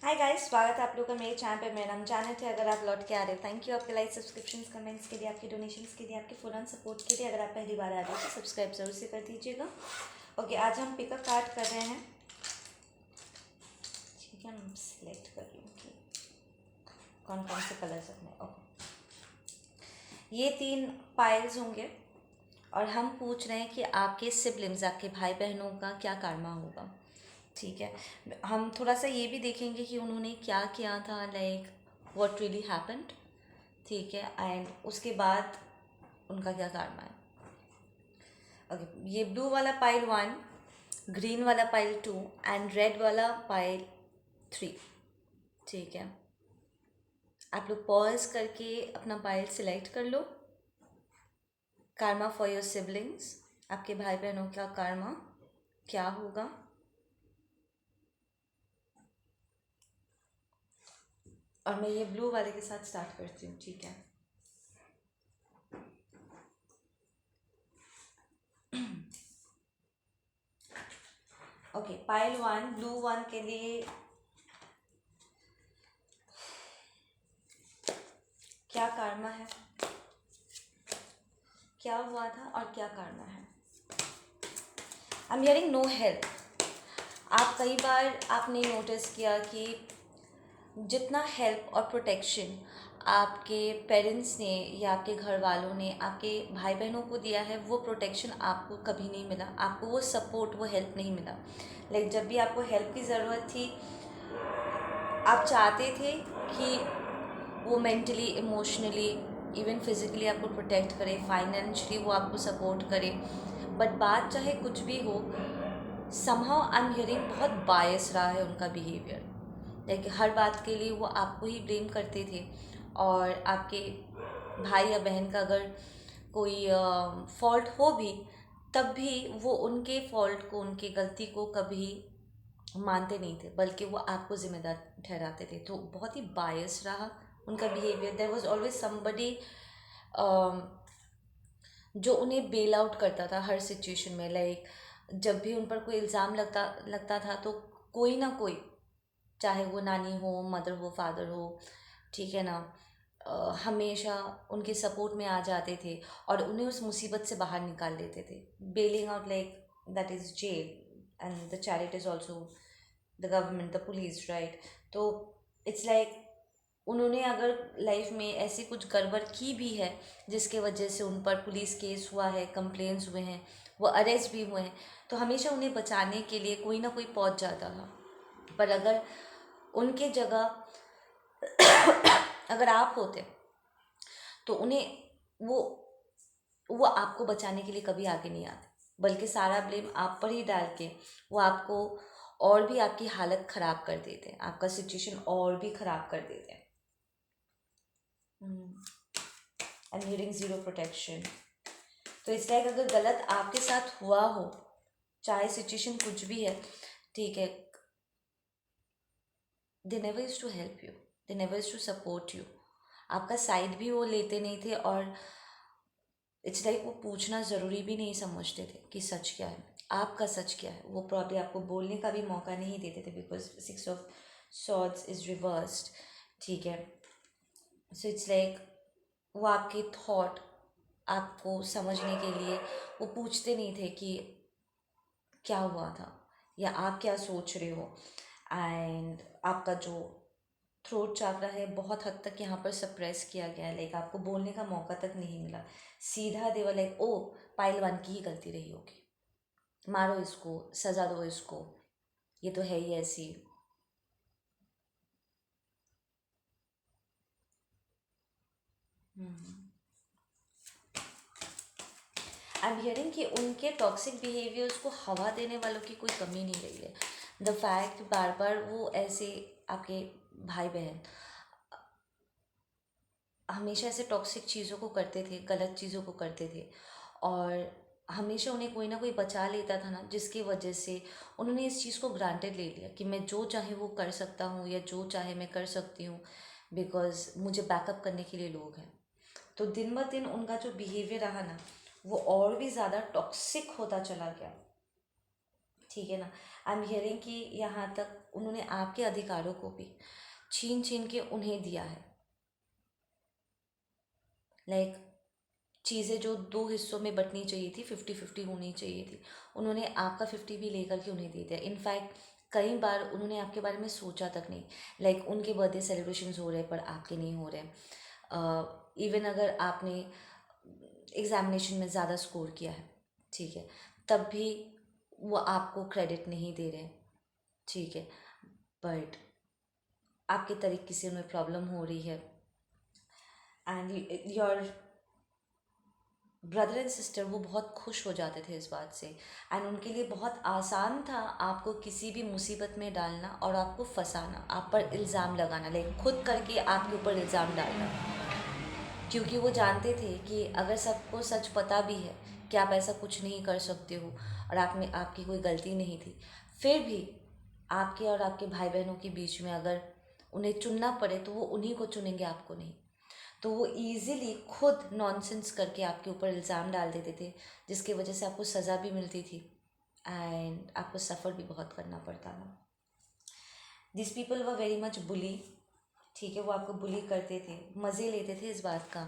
Hi guys, स्वागत है आप लोगों का मेरे चैनल पे। मेरा नाम जानत है। अगर आप लौट के आ रहे हो, थैंक यू आपके लाइक, सब्सक्रिप्शंस, कमेंट्स के लिए, आपके डोनेशंस के लिए, आपके फुल ऑन सपोर्ट के लिए। अगर आप पहली बार आ रहे हो तो सब्सक्राइब जरूर से कर दीजिएगा। ओके, आज हम पिकअप कार्ड कर रहे हैं। ठीक है, मैं सिलेक्ट कर रही हूँ कि कौन कौन से कलर्स रखने हैं। ओके, ये 3 पाइल्स होंगे और हम पूछ रहे हैं कि आपके सिबलिंग्स, आपके भाई बहनों का क्या karma होगा। ठीक है, हम थोड़ा सा ये भी देखेंगे कि उन्होंने क्या किया था, लाइक व्हाट रियली हैपेंड। ठीक है, एंड उसके बाद उनका क्या karma है। ओके, ये ब्लू वाला पाइल 1, ग्रीन वाला पाइल 2 एंड रेड वाला पाइल 3। ठीक है, आप लोग पॉज करके अपना पाइल सिलेक्ट कर लो। karma फॉर योर सिबलिंग्स, आपके भाई बहनों का karma क्या होगा। और मैं ये ब्लू वाले के साथ स्टार्ट करती हूँ। ठीक है, ओके, पाइल 1 ब्लू 1 के लिए क्या karma है, क्या हुआ था और क्या karma है। I am hearing no help. आप कई बार आपने नोटिस किया कि जितना हेल्प और प्रोटेक्शन आपके पेरेंट्स ने या आपके घर वालों ने आपके भाई बहनों को दिया है, वो प्रोटेक्शन आपको कभी नहीं मिला। आपको वो सपोर्ट, वो हेल्प नहीं मिला। लाइक जब भी आपको हेल्प की ज़रूरत थी, आप चाहते थे कि वो मेंटली, इमोशनली, इवन फिज़िकली आपको प्रोटेक्ट करे, फाइनेंशियली वो आपको सपोर्ट करे। बट बात चाहे कुछ भी हो, समहाउ आई एम हियरिंग बहुत बायस रहा है उनका बिहेवियर। लाइक हर बात के लिए वो आपको ही ब्लेम करते थे। और आपके भाई या बहन का अगर कोई फॉल्ट हो भी, तब भी वो उनके फॉल्ट को, उनकी गलती को कभी मानते नहीं थे, बल्कि वो आपको जिम्मेदार ठहराते थे। तो बहुत ही बायस रहा उनका behaviour. There was always somebody जो उन्हें बेल आउट करता था हर सिचुएशन में। लाइक जब भी उन पर कोई इल्ज़ाम लगता लगता था, तो कोई ना कोई, चाहे वो नानी हो, मदर हो, फादर हो, ठीक है ना, हमेशा उनके सपोर्ट में आ जाते थे और उन्हें उस मुसीबत से बाहर निकाल देते थे। Bailing out, like that is jail and the charity is also the government, the police, right. तो इट्स लाइक उन्होंने अगर लाइफ में ऐसी कुछ गड़बड़ की भी है जिसके वजह से उन पर पुलिस केस हुआ है, कंप्लेंट्स हुए हैं, वो अरेस्ट भी हुए हैं, तो हमेशा उन्हें बचाने के लिए कोई ना कोई पहुंच जाता था। पर अगर उनके जगह अगर आप होते, तो उन्हें वो वो आपको बचाने के लिए कभी आगे नहीं आते, बल्कि सारा ब्लेम आप पर ही डाल के वो आपको और भी, आपकी हालत ख़राब कर देते हैं, आपका सिचुएशन और भी ख़राब कर देते हैं। And hearing zero protection. तो इस लाइक अगर गलत आपके साथ हुआ हो, चाहे सिचुएशन कुछ भी है, ठीक है, they never use to help you, they never use to support you. आपका साइड भी वो लेते नहीं थे। और इट्स लाइक वो पूछना ज़रूरी भी नहीं समझते थे कि सच क्या है, आपका सच क्या है। वो प्रॉब्लम आपको बोलने का भी मौका नहीं देते थे, because 6 of swords is reversed. ठीक है, सो इट्स लाइक वो आपके थॉट आपको समझने के लिए वो पूछते नहीं थे कि क्या हुआ था या आप क्या सोच रहे हो। एंड आपका जो थ्रोट चाकरा है बहुत हद तक यहाँ पर सप्रेस किया गया है। लाइक आपको बोलने का मौका तक नहीं मिला। सीधा देवर लाइक, ओ पाइल 1 की ही गलती रही होगी, मारो इसको, सजा दो इसको, ये तो है ही ऐसी। आई एम हियरिंग कि उनके टॉक्सिक बिहेवियर्स को हवा देने वालों की कोई कमी नहीं रही है। द फैक्ट बार बार वो ऐसे, आपके भाई बहन हमेशा ऐसे टॉक्सिक चीज़ों को करते थे, गलत चीज़ों को करते थे, और हमेशा उन्हें कोई ना कोई बचा लेता था ना, जिसकी वजह से उन्होंने इस चीज़ को ग्रांटेड ले लिया कि मैं जो चाहे वो कर सकता हूँ या जो चाहे मैं कर सकती हूँ, बिकॉज मुझे बैकअप करने के लिए लोग हैं। तो दिन ब दिन उनका जो बिहेवियर रहा ना, वो और भी ज़्यादा टॉक्सिक होता चला गया। ठीक है ना, आई एम हियरिंग कि यहाँ तक उन्होंने आपके अधिकारों को भी छीन छीन के उन्हें दिया है। लाइक चीज़ें जो दो हिस्सों में बंटनी चाहिए थी, 50-50 होनी चाहिए थी, उन्होंने आपका 50 भी लेकर के उन्हें दे दिया। इनफैक्ट कई बार उन्होंने आपके बारे में सोचा तक नहीं। लाइक उनके बर्थडे सेलिब्रेशंस हो रहे हैं पर आपके नहीं हो रहे। इवन अगर आपने एग्ज़ामिनेशन में ज़्यादा स्कोर किया है, ठीक है, तब भी वो आपको क्रेडिट नहीं दे रहे, ठीक है, बट आपके तरीके से उन्हें प्रॉब्लम हो रही है। And your brother and sister वो बहुत खुश हो जाते थे इस बात से, एंड उनके लिए बहुत आसान था आपको किसी भी मुसीबत में डालना और आपको फंसाना, आप पर इल्ज़ाम लगाना, लाइक खुद करके आपके ऊपर इल्ज़ाम डालना। क्योंकि वो जानते थे कि अगर सबको सच पता भी है कि आप ऐसा कुछ नहीं कर सकते हो और आप में आपकी कोई गलती नहीं थी, फिर भी आपके और आपके भाई बहनों के बीच में अगर उन्हें चुनना पड़े तो वो उन्हीं को चुनेंगे, आपको नहीं। तो वो ईज़िली खुद नॉनसेंस करके आपके ऊपर इल्ज़ाम डाल देते थे, जिसकी वजह से आपको सज़ा भी मिलती थी एंड आपको सफ़र भी बहुत करना पड़ता था। This people were very much bully, ठीक है, वो आपको बुली करते थे, मज़े लेते थे इस बात का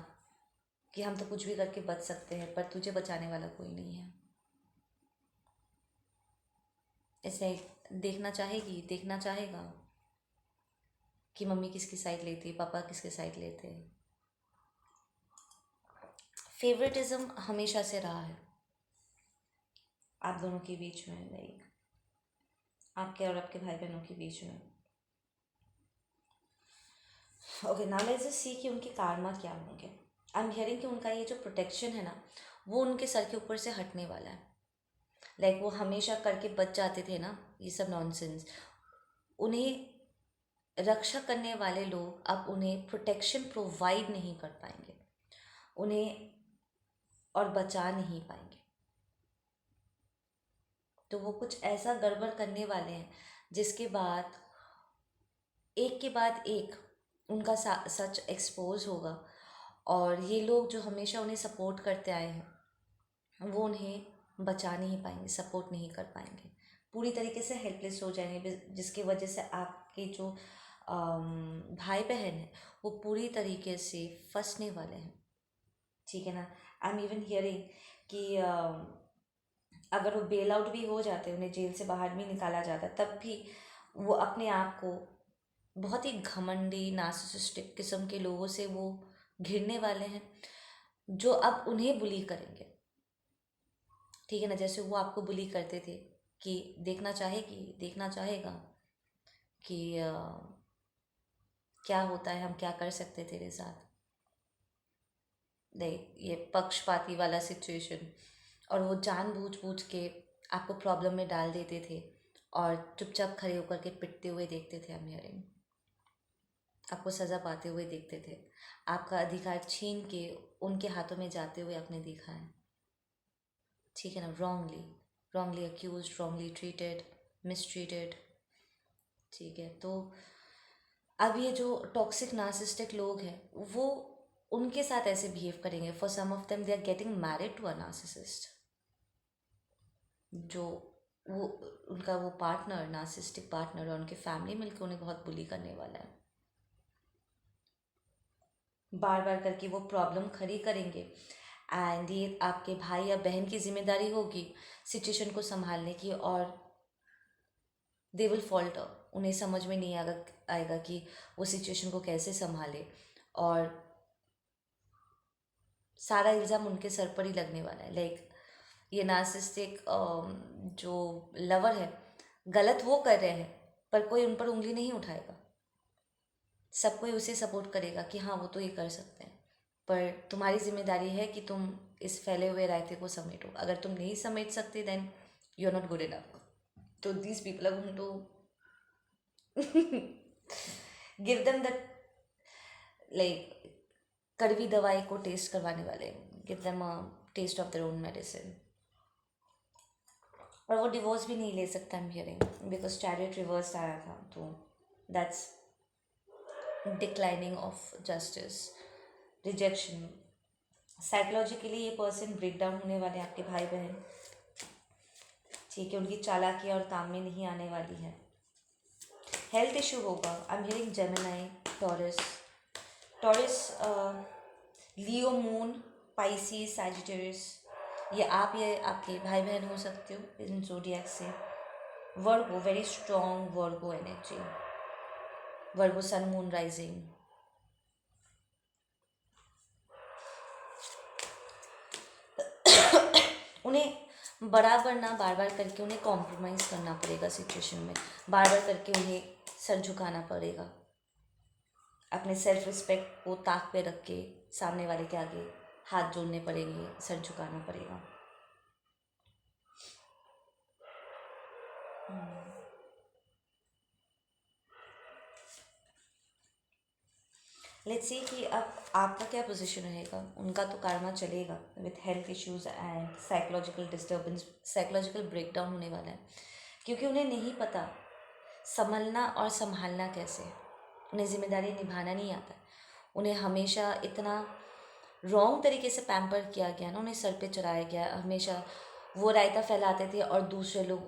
कि हम तो कुछ भी करके बच सकते हैं पर तुझे बचाने वाला कोई नहीं है। इसलिए देखना चाहेगा कि मम्मी किसकी साइड लेती है, पापा किसकी साइड लेते हैं। फेवरेटिज्म हमेशा से रहा है आप दोनों के बीच में, लाइक आपके और आपके भाई बहनों के बीच में। Okay, now let's just see कि उनके कारमा क्या होंगे। आई एम हियरिंग कि उनका ये जो प्रोटेक्शन है ना, वो उनके सर के ऊपर से हटने वाला है। लाइक वो हमेशा करके बच जाते थे ना ये सब नॉनसेंस, उन्हें रक्षा करने वाले लोग अब उन्हें प्रोटेक्शन प्रोवाइड नहीं कर पाएंगे, उन्हें और बचा नहीं पाएंगे। तो वो कुछ ऐसा गड़बड़ करने वाले हैं जिसके बाद एक के बाद एक उनका सच एक्सपोज होगा, और ये लोग जो हमेशा उन्हें सपोर्ट करते आए हैं वो उन्हें बचा नहीं पाएंगे, सपोर्ट नहीं कर पाएंगे, पूरी तरीके से हेल्पलेस हो जाएंगे, जिसकी वजह से आपके जो भाई बहन हैं वो पूरी तरीके से फंसने वाले हैं, ठीक है ना। आई एम इवन हियरिंग कि अगर वो बेल आउट भी हो जाते, उन्हें जेल से बाहर भी निकाला जाता, तब भी वो अपने आप को बहुत ही घमंडी नार्सिसिस्टिक किस्म के लोगों से वो घिरने वाले हैं जो अब उन्हें बुली करेंगे, ठीक है ना। जैसे वो आपको बुली करते थे कि देखना चाहेगा कि क्या होता है, हम क्या कर सकते तेरे साथ, देख ये पक्षपाती वाला सिचुएशन। और वो जानबूझ के आपको प्रॉब्लम में डाल देते थे और चुपचाप खड़े होकर के पिटते हुए देखते थे, हम हियरिंग आपको सज़ा पाते हुए देखते थे, आपका अधिकार छीन के उनके हाथों में जाते हुए आपने देखा है, ठीक है ना। Wrongly accused, wrongly treated, mistreated, ठीक है। तो अब ये जो टॉक्सिक नार्सिस्टिक लोग हैं वो उनके साथ ऐसे बिहेव करेंगे। For some of them they are getting married to a narcissist, जो वो उनका वो पार्टनर, नार्सिस्टिक पार्टनर, और उनके फैमिली मिलकर उन्हें बहुत बुली करने वाला है, बार बार करके वो प्रॉब्लम खड़ी करेंगे। एंड ये आपके भाई या बहन की जिम्मेदारी होगी सिचुएशन को संभालने की, और दे विल फॉल्टर, उन्हें समझ में नहीं आएगा कि वो सिचुएशन को कैसे संभाले, और सारा इल्ज़ाम उनके सर पर ही लगने वाला है। लाइक ये नार्सिस्टिक जो लवर है, गलत वो कर रहे हैं पर कोई उन पर उंगली नहीं उठाएगा, सब कोई उसे सपोर्ट करेगा कि हाँ वो तो ये कर सकते हैं, पर तुम्हारी जिम्मेदारी है कि तुम इस फैले हुए रायते को समेटो, अगर तुम नहीं समेट सकते then you are not good enough. तो these people are going to give them the, like कड़वी दवाई को टेस्ट करवाने वाले, give them a taste of their own medicine. और वो डिवोर्स भी नहीं ले सकता, I am hearing, because chariot reverse आया था, तो that's declining of justice, rejection. Psychologically ये पर्सन ब्रेक डाउन होने वाले हैं आपके भाई बहन, ठीक है, उनकी चालाकी और काम में नहीं आने वाली है। हेल्थ इशू होगा। आई am hearing Gemini, taurus, taurus, Leo moon, Pisces, Sagittarius, ये आप या आपके भाई बहन हो सकते हो इन जोडियाक से। वर्गो, वेरी स्ट्रॉन्ग वर्गो एनर्जी, वर्गो सन मून राइजिंग। उन्हें बराबर ना बार बार करके उन्हें कॉम्प्रोमाइज़ करना पड़ेगा सिचुएशन में, बार बार करके उन्हें सर झुकाना पड़ेगा, अपने सेल्फ रिस्पेक्ट को ताक पे रख के सामने वाले के आगे हाथ जोड़ने पड़ेंगे, सर झुकाना पड़ेगा। लेट्स सी कि अब आपका क्या पोजीशन रहेगा। उनका तो कार्मा चलेगा with health issues and psychological disturbance, psychological breakdown होने वाला है, क्योंकि उन्हें नहीं पता संभलना और संभालना कैसे है। उन्हें जिम्मेदारी निभाना नहीं आता। उन्हें हमेशा इतना रॉन्ग तरीके से पैम्पर किया गया ना, उन्हें सर पे चढ़ाया गया। हमेशा वो रायता फैलाते थे और दूसरे लोग,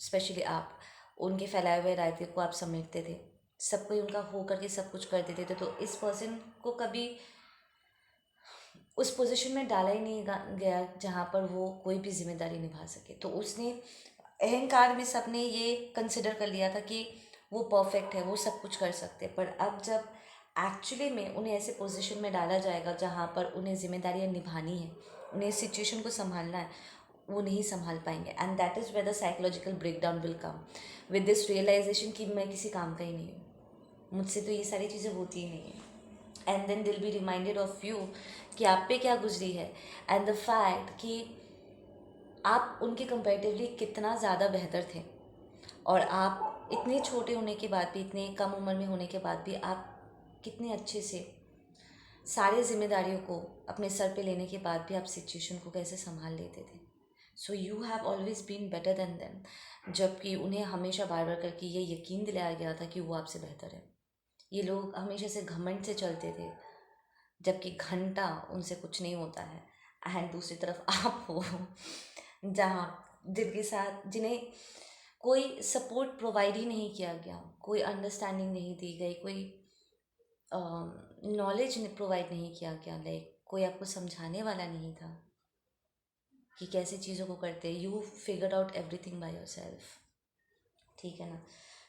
स्पेशली आप, उनके फैलाए हुए रायते को आप समेटते थे। सब कोई उनका हो करके सब कुछ कर देते थे। तो इस पर्सन को कभी उस पोजीशन में डाला ही नहीं गया जहाँ पर वो कोई भी जिम्मेदारी निभा सके। तो उसने अहंकार में सबने ये कंसिडर कर लिया था कि वो परफेक्ट है, वो सब कुछ कर सकते हैं। पर अब जब एक्चुअली में उन्हें ऐसे पोजीशन में डाला जाएगा जहाँ पर उन्हें जिम्मेदारियाँ निभानी है, उन्हें सिचुएशन को संभालना है, वो नहीं संभाल पाएंगे। And that is where the psychological breakdown will come with this realization कि मैं किसी काम का ही नहीं हूँ, मुझसे तो ये सारी चीज़ें होती ही नहीं है। एंड देन दिल बी रिमाइंडेड ऑफ यू कि आप पे क्या गुजरी है, एंड द फैक्ट कि आप उनके कंपैरेटिवली कितना ज़्यादा बेहतर थे। और आप इतने छोटे होने के बाद भी, इतने कम उम्र में होने के बाद भी, आप कितने अच्छे से सारी जिम्मेदारियों को अपने सर पे लेने के बाद भी आप सिचुएशन को कैसे संभाल लेते थे। So you have always been better than them. जबकि उन्हें हमेशा बार बार करके ये यकीन दिलाया गया था कि वो आपसे बेहतर है। ये लोग हमेशा से घमंड से चलते थे, जबकि घंटा उनसे कुछ नहीं होता है। एंड दूसरी तरफ आप हो जहाँ जिनके साथ, जिन्हें कोई सपोर्ट प्रोवाइड ही नहीं किया गया, कोई अंडरस्टैंडिंग नहीं दी गई, कोई नॉलेज प्रोवाइड नहीं किया गया, लाइक कोई आपको समझाने वाला नहीं था कि कैसे चीज़ों को करते। You figure out everything by your self, ठीक है ना।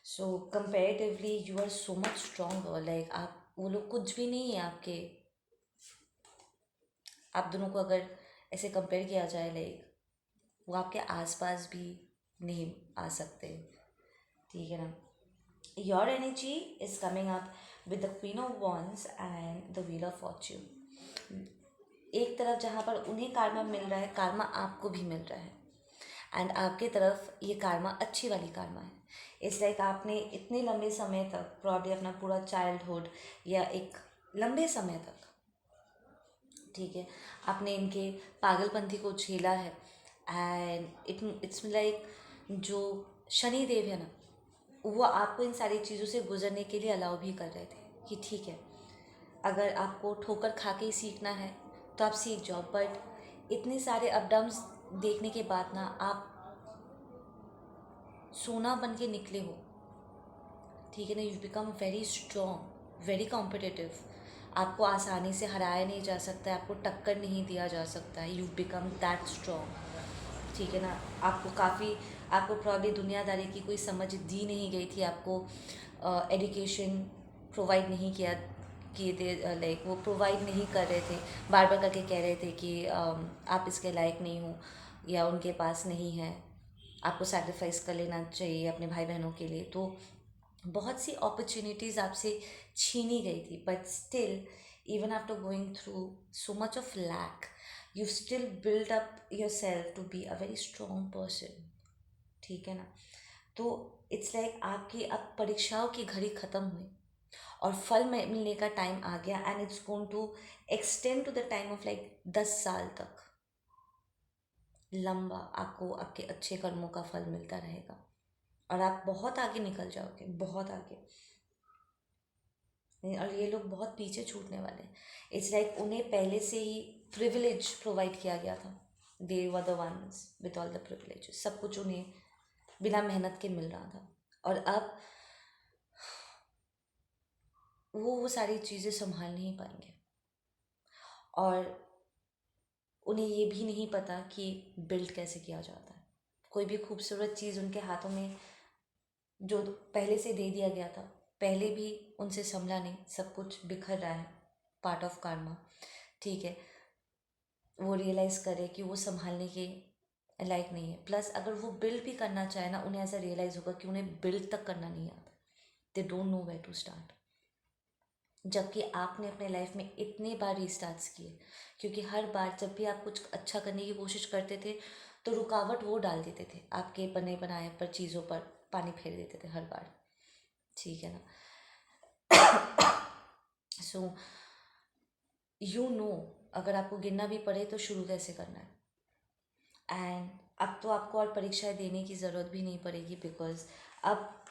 So comparatively you are so much strong, like आप, वो लोग कुछ भी नहीं है आपके। आप दोनों को अगर ऐसे कंपेयर किया जाए, लाइक वो आपके आसपास भी नहीं आ सकते, ठीक है ना। Your energy is coming up with the queen of wands and the wheel of Fortune. एक तरफ जहाँ पर उन्हें कार्मा मिल रहा है, कार्मा आपको भी मिल रहा है। एंड आपके तरफ ये कार्मा अच्छी वाली कार्मा है। इट्स लाइक आपने इतने लंबे समय तक, प्रॉब्ली अपना पूरा चाइल्डहुड या एक लंबे समय तक, ठीक है, आपने इनके पागलपंथी को झेला है। एंड इट्स लाइक जो शनि देव है ना, वो आपको इन सारी चीज़ों से गुजरने के लिए अलाउ भी कर रहे थे कि ठीक है, अगर आपको ठोकर खा के ही सीखना है तो आप सीख जाओ। बट इतने सारे अप डाउन्स देखने के बाद ना, आप सोना बन के निकले हो, ठीक है ना। You become very strong, very competitive. आपको आसानी से हराया नहीं जा सकता है, आपको टक्कर नहीं दिया जा सकता है। यू बिकम दैट स्ट्रॉन्ग, ठीक है ना। आपको प्रॉब्ली दुनियादारी की कोई समझ दी नहीं गई थी, आपको एजुकेशन प्रोवाइड नहीं किए थे, लाइक वो प्रोवाइड नहीं कर रहे थे, बार बार करके कह रहे थे कि आप इसके लायक नहीं हो, या उनके पास नहीं है, आपको सैक्रिफाइस कर लेना चाहिए अपने भाई बहनों के लिए। तो बहुत सी अपॉर्चुनिटीज़ आपसे छीनी गई थी। But still, even after going through so much of lack, you still build up yourself to be a very strong person, ठीक है ना। तो इट्स लाइक आपकी अब परीक्षाओं की घड़ी ख़त्म हुई और फल मिलने का टाइम आ गया। And it's going to extend to the time of like 10 साल तक लंबा आपको आपके अच्छे कर्मों का फल मिलता रहेगा और आप बहुत आगे निकल जाओगे, बहुत आगे। और ये लोग बहुत पीछे छूटने वाले हैं। इट्स लाइक उन्हें पहले से ही प्रिविलेज प्रोवाइड किया गया था। They were the ones with all the privilege, सब कुछ उन्हें बिना मेहनत के मिल रहा था। और अब वो सारी चीज़ें संभाल नहीं पाएंगे, और उन्हें ये भी नहीं पता कि बिल्ड कैसे किया जाता है। कोई भी खूबसूरत चीज़ उनके हाथों में जो पहले से दे दिया गया था, पहले भी उनसे संभला नहीं, सब कुछ बिखर रहा है, पार्ट ऑफ कार्मा, ठीक है। वो रियलाइज़ करे कि वो संभालने के लायक नहीं है। प्लस अगर वो बिल्ड भी करना चाहे ना, उन्हें ऐसा रियलाइज़ होगा कि उन्हें बिल्ड तक करना नहीं आता, they don't know where to start. जबकि आपने अपने लाइफ में इतने बार रीस्टार्ट्स किए, क्योंकि हर बार जब भी आप कुछ अच्छा करने की कोशिश करते थे तो रुकावट वो डाल देते थे, आपके बने बनाए पर चीज़ों पर पानी फेर देते थे हर बार, ठीक है ना। सो यू नो, अगर आपको गिनना भी पड़े तो शुरू कैसे करना है। एंड अब तो आपको और परीक्षाएं देने की ज़रूरत भी नहीं पड़ेगी, बिकॉज अब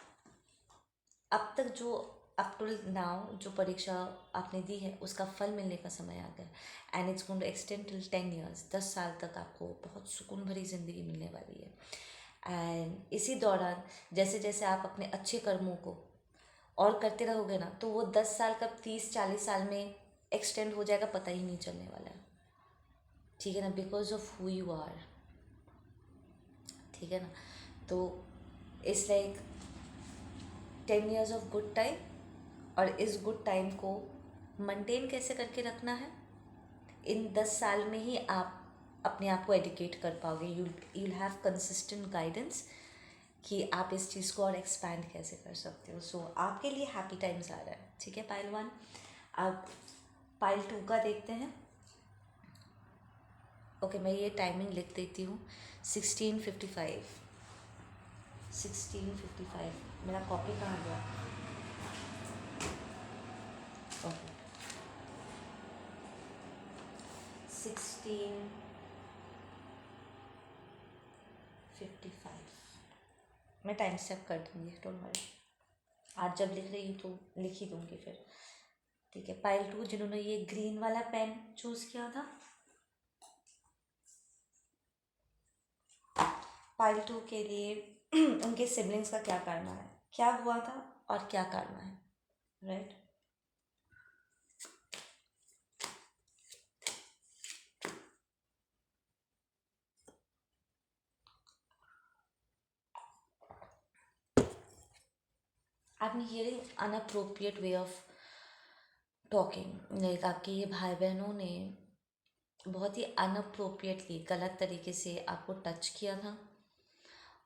तक जो अप टू नाउ जो परीक्षा आपने दी है उसका फल मिलने का समय आ गया। And it's going to extend till 10 years, 10 साल तक आपको बहुत सुकून भरी ज़िंदगी मिलने वाली है। एंड इसी दौरान जैसे जैसे आप अपने अच्छे कर्मों को और करते रहोगे ना, तो वो 10 साल कब 30-40 साल में एक्सटेंड हो जाएगा, पता ही नहीं चलने वाला है, ठीक है ना, because of who you are, ठीक है ना। तो it's like 10 years of good time, और इस गुड टाइम को मेंटेन कैसे करके रखना है, इन 10 साल में ही आप अपने आप को एडुकेट कर पाओगे। you'll हैव कंसिस्टेंट गाइडेंस कि आप इस चीज़ को और एक्सपैंड कैसे कर सकते हो। सो आपके लिए हैप्पी टाइम्स आ रहा है, ठीक है पाइल 1। अब पाइल 2 का देखते हैं। ओके, मैं ये टाइमिंग लिख देती हूँ, 16:55। 16:55 मेरा कॉपी कहाँ गया? ओके, 16:55 मैं टाइम स्टेप कर दूँगी, डोंट वरी। आज जब लिख रही हूँ तो लिख ही दूँगी फिर, ठीक है। पाइल 2 जिन्होंने ये ग्रीन वाला पेन चूज़ किया था, पाइल 2 के लिए उनके सिबलिंग्स का क्या करना है, क्या हुआ था और क्या करना है, राइट। आपने hearing inappropriate way of talking, like आपके ये भाई बहनों ने बहुत ही अनअप्रोप्रिएटली गलत तरीके से आपको टच किया था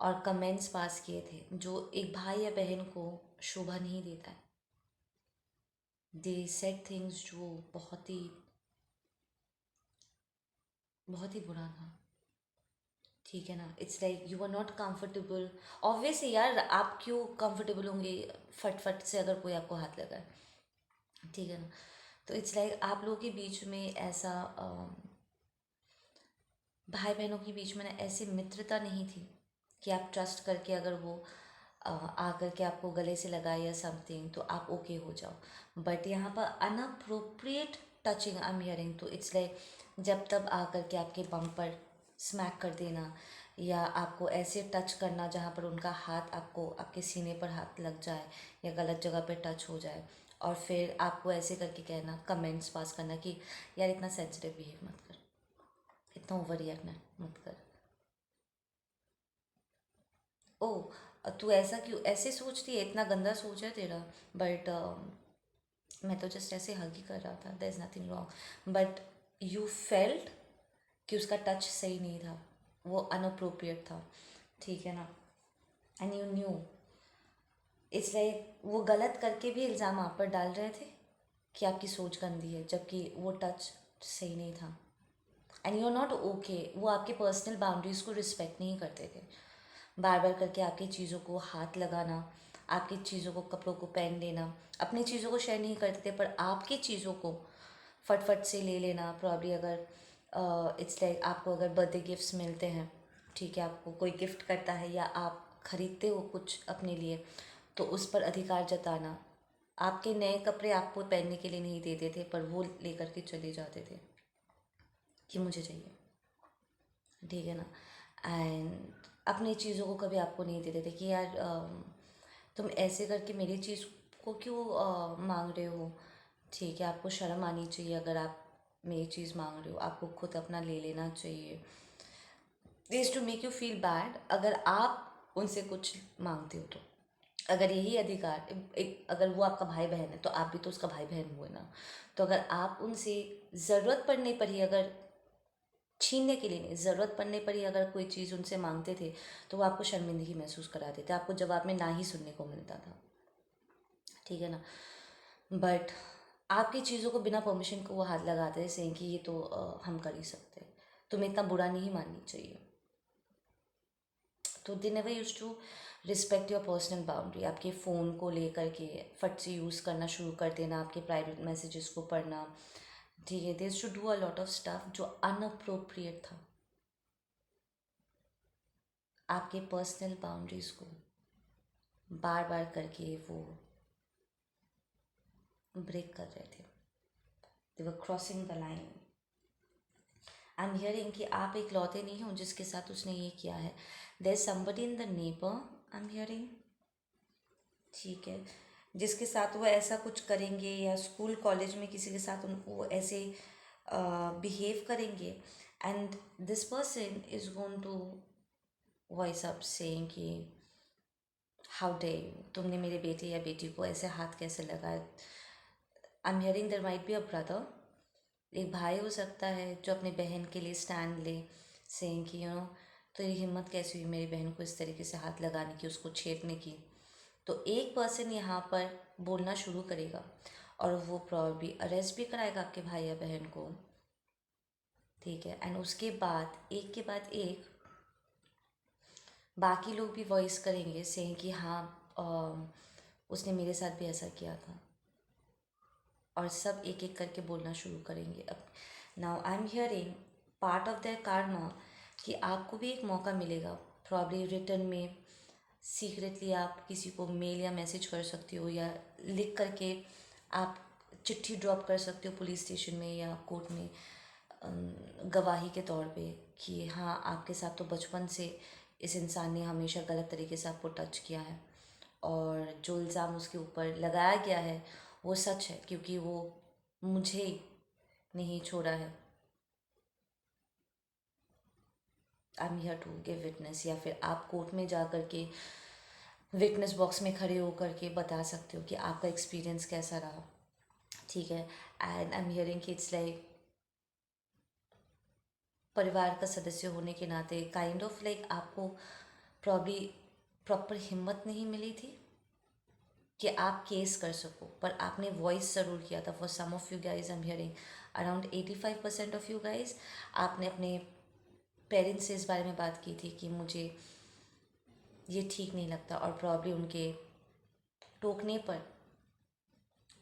और कमेंट्स पास किए थे, जो एक भाई या बहन को शोभा नहीं देता है। दे सेड थिंग्स जो बहुत ही बुरा था, ठीक है ना। It's like you are not comfortable. Obviously यार, आप क्यों कंफर्टेबल होंगे फट फट से अगर कोई आपको हाथ लगाए, ठीक है ना। तो इट्स लाइक आप लोगों के बीच में ऐसा भाई बहनों के बीच में ना ऐसी मित्रता नहीं थी कि आप ट्रस्ट करके अगर वो आकर के आपको गले से लगाए या समथिंग तो आप ओके हो जाओ। बट यहाँ पर inappropriate touching I am hearing, तो इट्स लाइक जब तब आकर के आपके बम पर स्मैक कर देना, या आपको ऐसे टच करना जहाँ पर उनका हाथ आपको आपके सीने पर हाथ लग जाए या गलत जगह पे टच हो जाए, और फिर आपको ऐसे करके कहना, कमेंट्स पास करना कि यार इतना सेंसिटिव बिहेव मत कर, इतना ओवर रिएक्ट मत कर। ओ, तू ऐसा क्यों ऐसे सोचती है, इतना गंदा सोच है तेरा। बट मैं तो जस्ट ऐसे हग ही कर रहा था, there is nothing wrong. But you felt कि उसका टच सही नहीं था, वो अनअप्रोप्रिएट था, ठीक है ना। एंड यू न्यू, इसलिए वो गलत करके भी इल्ज़ाम आप पर डाल रहे थे कि आपकी सोच गंदी है, जबकि वो टच सही नहीं था। And you are not okay, वो आपके पर्सनल बाउंड्रीज़ को रिस्पेक्ट नहीं करते थे। बार बार करके आपकी चीज़ों को हाथ लगाना, आपकी चीज़ों को, कपड़ों को पहन लेना, अपनी चीज़ों को शेयर नहीं करते थे, पर आपकी चीज़ों को फट से ले लेना। प्रॉब्ली अगर इट्स लाइक आपको अगर बर्थडे गिफ्ट्स मिलते हैं, ठीक है, आपको कोई गिफ्ट करता है या आप ख़रीदते हो कुछ अपने लिए, तो उस पर अधिकार जताना। आपके नए कपड़े आपको पहनने के लिए नहीं देते थे, पर वो लेकर के चले जाते थे कि मुझे चाहिए, ठीक है ना। एंड अपनी चीज़ों को कभी आपको नहीं देते थे कि यार तुम ऐसे करके मेरी चीज़ को क्यों मांग रहे हो? ठीक है, आपको शर्म आनी चाहिए अगर आप मेरी चीज़ मांग रहे हो, आपको खुद अपना ले लेना चाहिए। This to make you feel bad अगर आप उनसे कुछ मांगते हो तो। अगर यही अधिकार अगर वो आपका भाई बहन है तो आप भी तो उसका भाई बहन हुए ना। तो अगर आप उनसे ज़रूरत पड़ने पर ही, अगर छीनने के लिए नहीं, ज़रूरत पड़ने पर ही अगर कोई चीज़ उनसे मांगते थे तो वो आपको शर्मिंदगी महसूस कराते थे, आपको जवाब में ना ही सुनने को मिलता था। ठीक है ना। बट आपकी चीज़ों को बिना परमिशन को वो हाथ लगाते हैं, सेइंग कि ये तो हम कर ही सकते हैं, तुम्हें इतना बुरा नहीं माननी चाहिए। तो they never use to respect your personal boundary. आपके फ़ोन को लेकर के फट से यूज़ करना शुरू कर देना, आपके प्राइवेट मैसेजेस को पढ़ना। ठीक है, they used to do a lot of stuff जो अनअप्रोप्रिएट था। आपके पर्सनल बाउंड्रीज को बार बार करके वो ब्रेक कर रहे थे, they were crossing the line. I am hearing कि आप एक लौते नहीं हो जिसके साथ उसने ये किया है। There is somebody in the neighbour, I am hearing. ठीक है, जिसके साथ वो ऐसा कुछ करेंगे, या स्कूल कॉलेज में किसी के साथ वो ऐसे बिहेव करेंगे, and this person is going to voice up saying कि हाउ डे यू, तुमने मेरे बेटे या बेटी को ऐसे हाथ कैसे लगाया। I am hearing there might be a brother, एक भाई हो सकता है जो अपने बहन के लिए स्टैंड ले, सेइंग कि तेरी हिम्मत कैसी हुई मेरी बहन को इस तरीके से हाथ लगाने की, उसको छेड़ने की। तो एक पर्सन यहाँ पर बोलना शुरू करेगा और वो प्रॉब्ली अरेस्ट भी कराएगा आपके भाई या बहन को। ठीक है, एंड उसके बाद एक बाकी लोग भी वॉइस करेंगे, सेइंग कि हाँ उसने मेरे साथ भी ऐसा किया था, और सब एक एक करके बोलना शुरू करेंगे। अब now I am hearing part of that Karma कि आपको भी एक मौका मिलेगा, प्रॉब्ली रिटर्न में सीक्रेटली आप किसी को मेल या मैसेज कर सकते हो, या लिख करके आप चिट्ठी ड्रॉप कर सकते हो पुलिस स्टेशन में या कोर्ट में, गवाही के तौर पे कि हाँ आपके साथ तो बचपन से इस इंसान ने हमेशा गलत तरीके से आपको टच किया है, और जो इल्ज़ाम उसके ऊपर लगाया गया है वो सच है, क्योंकि वो मुझे नहीं छोड़ा है। I am here to give witness, या फिर आप कोर्ट में जा कर के विटनेस बॉक्स में खड़े होकर के बता सकते हो कि आपका एक्सपीरियंस कैसा रहा। ठीक है, एंड आई एम हियरिंग कि इट्स लाइक परिवार का सदस्य होने के नाते काइंड ऑफ लाइक आपको प्रॉब्ली प्रॉपर हिम्मत नहीं मिली थी कि आप केस कर सको, पर आपने वॉइस ज़रूर किया था। For some of you guys I am hearing around 85% of you guys, आपने अपने पेरेंट्स से इस बारे में बात की थी कि मुझे ये ठीक नहीं लगता, और प्रॉब्ली उनके टोकने पर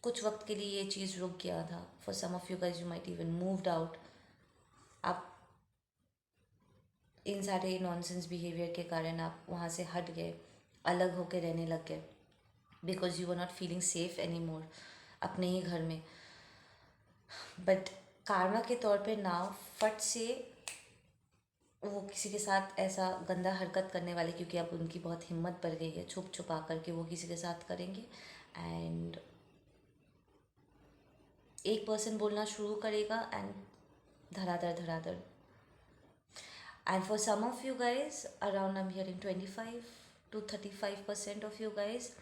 कुछ वक्त के लिए ये चीज़ रुक गया था। For some of you guys you might even moved out. आप इन सारे नॉनसेंस बिहेवियर के कारण आप वहाँ से हट गए, अलग होकर रहने लग गए, because you are not feeling safe anymore अपने ही घर में। बट कार्मा के तौर पे नाउ फट से वो किसी के साथ ऐसा गंदा हरकत करने वाले, क्योंकि अब उनकी बहुत हिम्मत बढ़ गई है, छुप छुपा करके वो किसी के साथ करेंगे, एंड एक पर्सन बोलना शुरू करेगा, एंड धड़ाधड़ धड़ाधड़। And for some of you guys around I am hearing 25 to 35% of you guys,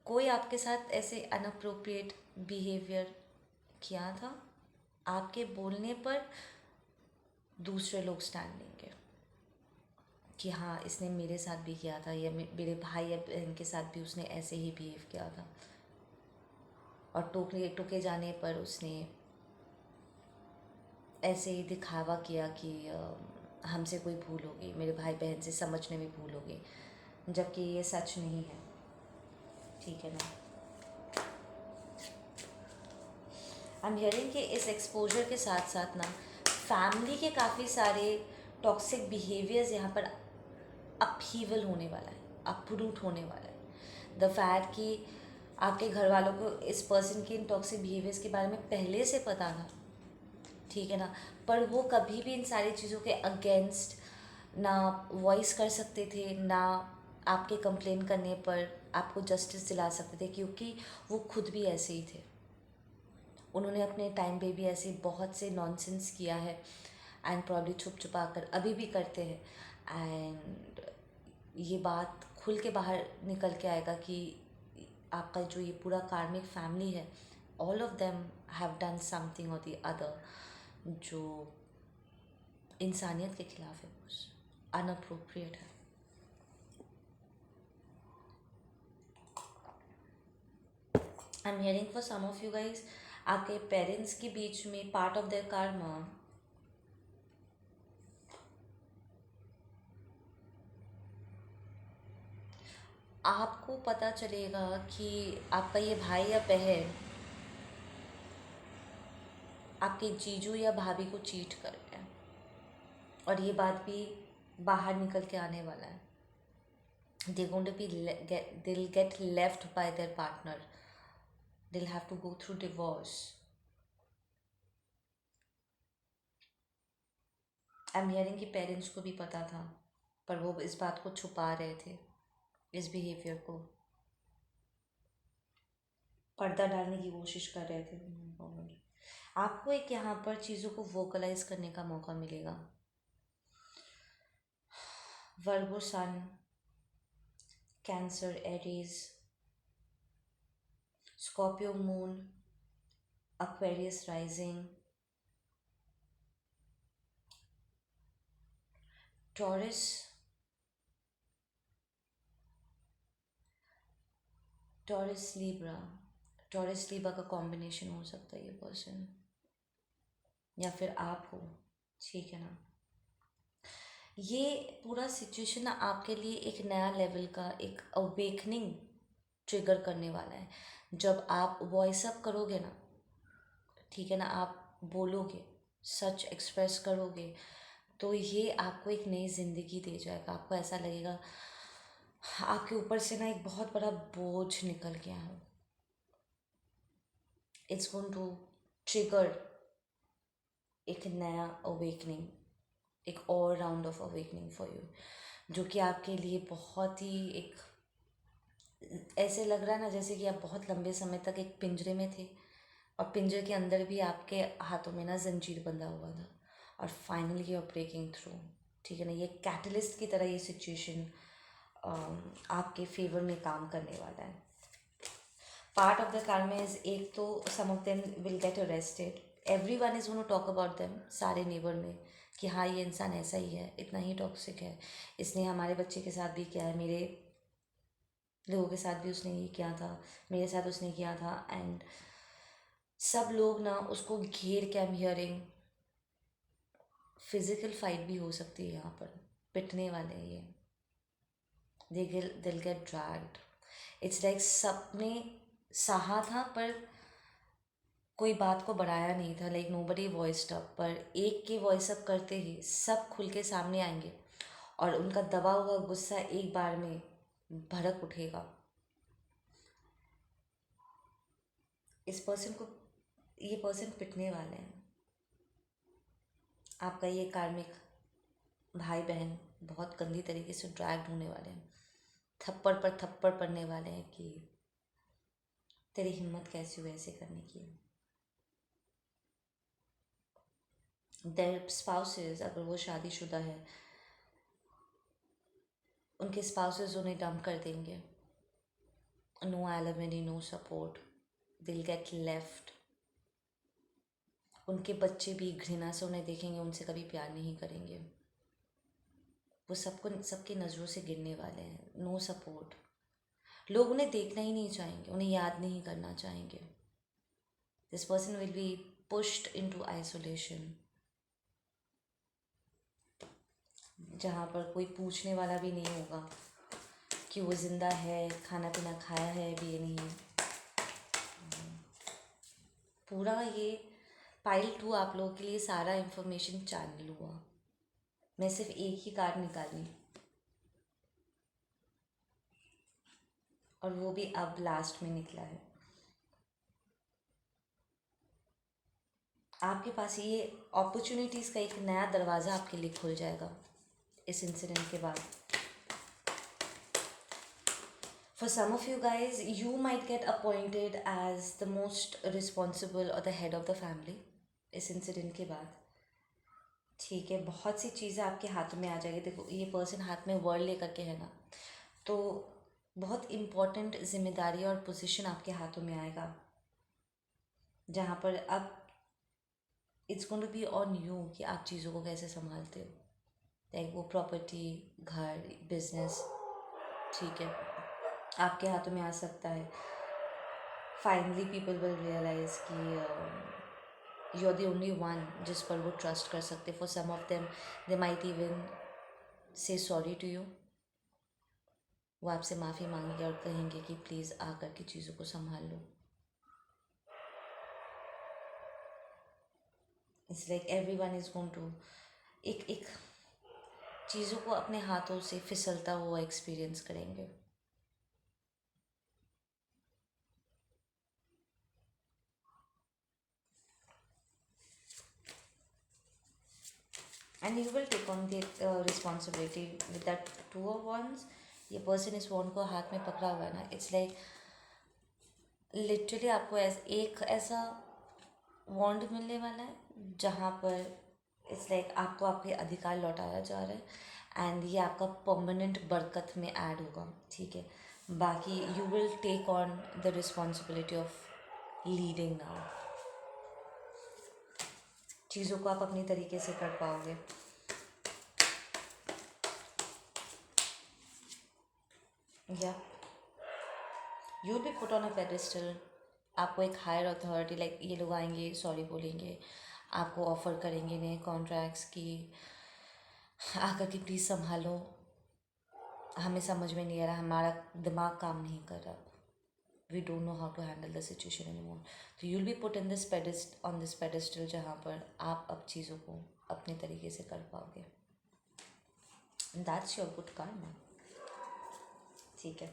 कोई आपके साथ ऐसे अनअप्रोप्रिएट बिहेवियर किया था, आपके बोलने पर दूसरे लोग स्टैंड लेंगे कि हाँ इसने मेरे साथ भी किया था, या मेरे भाई या बहन के साथ भी उसने ऐसे ही बिहेव किया था, और टोके जाने पर उसने ऐसे ही दिखावा किया कि हमसे कोई भूल होगी, मेरे भाई बहन से समझने में भूल होगी, जबकि ये सच नहीं है। ठीक है ना। आई एम हियरिंग कि इस एक्सपोजर के साथ साथ ना फैमिली के काफ़ी सारे टॉक्सिक बिहेवियर्स यहाँ पर अपहीवल होने वाला है, अपरूट होने वाला है। द फैक्ट कि आपके घर वालों को इस पर्सन के इन टॉक्सिक बिहेवियर्स के बारे में पहले से पता था, ठीक है ना, पर वो कभी भी इन सारी चीज़ों के अगेंस्ट ना वॉइस कर सकते थे, ना आपके कंप्लेन करने पर आपको जस्टिस दिला सकते थे, क्योंकि वो खुद भी ऐसे ही थे। उन्होंने अपने टाइम पे भी ऐसे बहुत से नॉनसेंस किया है एंड प्रॉब्ली छुप छुपा कर अभी भी करते हैं। एंड ये बात खुल के बाहर निकल के आएगा कि आपका जो ये पूरा कार्मिक फैमिली है, all of them have done something और द अदर जो इंसानियत के खिलाफ है, बस अनअप्रोप्रिएट है। I am hearing for some of you guys, आपके पेरेंट्स के बीच में पार्ट ऑफ देयर कार्मा आपको पता चलेगा कि आपका ये भाई या बहन आपके जीजू या भाभी को चीट कर रहे हैं, और ये बात भी बाहर निकल के आने वाला है। they'll get left by their partner, they'll have to go through divorce. I am hearing कि पेरेंट्स को भी पता था, पर वो इस बात को छुपा रहे थे, इस बिहेवियर को पर्दा डालने की कोशिश कर रहे थे। आपको एक यहाँ पर चीज़ों को वोकलाइज करने का मौका मिलेगा। Virgo sun, Cancer Aries, Scorpio moon, Aquarius rising, Taurus, Taurus Libra, Taurus Libra का कॉम्बिनेशन हो सकता है ये पर्सन, या फिर आप हो, ठीक है ना। ये पूरा सिचुएशन ना आपके लिए एक नया लेवल का एक अवेकनिंग ट्रिगर करने वाला है। जब आप वॉइस अप करोगे ना, ठीक है ना, आप बोलोगे, सच एक्सप्रेस करोगे, तो ये आपको एक नई ज़िंदगी दे जाएगा। आपको ऐसा लगेगा आपके ऊपर से ना एक बहुत बड़ा बोझ निकल गया है। इट्स गोइंग टू ट्रिगर एक नया अवेकनिंग, एक और round of awakening for you, जो कि आपके लिए बहुत ही एक ऐसे लग रहा है ना जैसे कि आप बहुत लंबे समय तक एक पिंजरे में थे, और पिंजरे के अंदर भी आपके हाथों में ना जंजीर बंधा हुआ था, और finally you are breaking through, ठीक है ना। ये कैटलिस्ट की तरह ये सिचुएशन आपके फेवर में काम करने वाला है। Part of the karma is, एक तो some of them will get arrested, everyone is gonna talk about them, सारे नेबर में, कि हाँ ये इंसान ऐसा ही है, इतना ही टॉक्सिक है, इसने हमारे बच्चे के साथ भी किया है, मेरे लोगों के साथ भी उसने ये किया था, मेरे साथ उसने किया था। एंड सब लोग ना उसको घेर के, आई एम हियरिंग फिजिकल फाइट भी हो सकती है यहाँ पर, पिटने वाले हैं ये, दिल गेट ड्रैग्ड। इट्स लाइक सबने सहा था पर कोई बात को बढ़ाया नहीं था, लाइक नोबडी वॉइस्ड अप, पर एक के वॉइस अप करते ही सब खुल के सामने आएंगे, और उनका दबा हुआ गुस्सा एक बार में भड़क उठेगा। इस पर्सन को, ये पर्सन पिटने वाले हैं। आपका ये कार्मिक भाई बहन बहुत गंदी तरीके से ड्रैग्ड होने वाले हैं, थप्पड़ पर थप्पड़ पड़ने वाले हैं कि तेरी हिम्मत कैसी हुई ऐसे करने की। देयर स्पाउसेस, अगर वो शादीशुदा है, उनके स्पाउसेस उन्हें डंप कर देंगे, नो एलिमनी, नो सपोर्ट, दिल गेट लेफ्ट। उनके बच्चे भी घृणा से उन्हें देखेंगे, उनसे कभी प्यार नहीं करेंगे, वो सबको सबकी नज़रों से गिरने वाले हैं, नो सपोर्ट। लोग उन्हें देखना ही नहीं चाहेंगे, उन्हें याद नहीं करना चाहेंगे। This person will be pushed into isolation, जहाँ पर कोई पूछने वाला भी नहीं होगा कि वो ज़िंदा है, खाना पीना खाया है भी नहीं। पूरा ये पाइल 2 आप लोगों के लिए सारा इन्फॉर्मेशन चैनल हुआ। मैं सिर्फ एक ही कार्ड निकाली, और वो भी अब लास्ट में निकला है। आपके पास ये अपॉर्चुनिटीज़ का एक नया दरवाज़ा आपके लिए खुल जाएगा इस इंसिडेंट के बाद। For some of you guys, you might get appointed as the most responsible or the head of the family इस इंसिडेंट के बाद। ठीक है, बहुत सी चीज़ें आपके हाथ में आ जाएगी। देखो ये पर्सन हाथ में वर्ल्ड लेकर के है ना, तो बहुत इम्पोर्टेंट जिम्मेदारी और पोजीशन आपके हाथों में आएगा, जहाँ पर अब it's going to be on you कि आप चीज़ों को कैसे संभालते हो। लाइक वो प्रॉपर्टी, घर, बिजनेस, ठीक है, आपके हाथों में आ सकता है। फाइनली पीपल विल रियलाइज कि you are the only one जिस पर वो ट्रस्ट कर सकते। For some of them they might even say sorry to you. वो आपसे माफ़ी मांगेंगे और कहेंगे कि प्लीज़ आकर के चीज़ों को संभाल लो। It's like every one is going to एक एक चीज़ों को अपने हाथों से फिसलता हुआ एक्सपीरियंस करेंगे। And you will take on the responsibility with that two of wands। ये पर्सन इस वॉन्ड को हाथ में पकड़ा हुआ है ना, इट्स लाइक लिटरली आपको एक ऐसा वॉन्ड मिलने वाला है जहाँ पर इट्स लाइक आपको आपके अधिकार लौटाया जा रहा है, एंड ये आपका परमानेंट बरकत में ऐड होगा। ठीक है, बाकी you will take on the responsibility of leading now. चीज़ों को आप अपनी तरीके से कर पाओगे। या you will be put on a pedestal. आपको एक हायर अथॉरिटी, लाइक ये लोग आएंगे, सॉरी बोलेंगे, आपको ऑफ़र करेंगे नए कॉन्ट्रैक्ट्स की, आकर के प्लीज़ संभालो, हमें समझ में नहीं आ रहा, हमारा दिमाग काम नहीं कर रहा, we don't know how to handle the situation any more. तो you will be put in this on this pedestal, जहाँ पर आप अब चीज़ों को अपने तरीके से कर पाओगे। That's your good karma. ठीक है,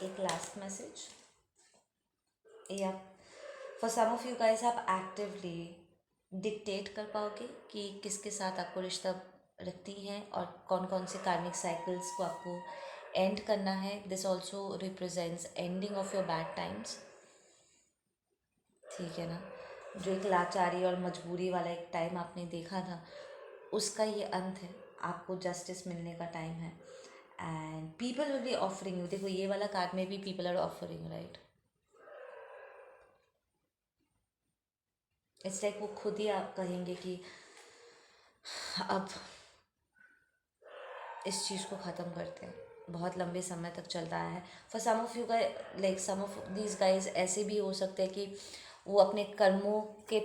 एक लास्ट मैसेज। या for some of you guys, आप एक्टिवली डिक्टेट कर पाओगे कि किसके साथ आपको रिश्ता रखती हैं और कौन कौन से कार्मिक साइकिल्स को आपको एंड करना है। This also represents ending of your bad times. ठीक है ना, जो एक लाचारी और मजबूरी वाला एक टाइम आपने देखा था, उसका ये अंत है। आपको जस्टिस मिलने का टाइम है, and people will be offering you. देखो ये वाला कार्ड में भी people are offering, right. It's like वो खुद ही आप कहेंगे कि अब इस चीज़ को ख़त्म करते हैं, बहुत लंबे समय तक चलता है। For some of you guys, like some of these guys ऐसे भी हो सकते हैं कि वो अपने कर्मों के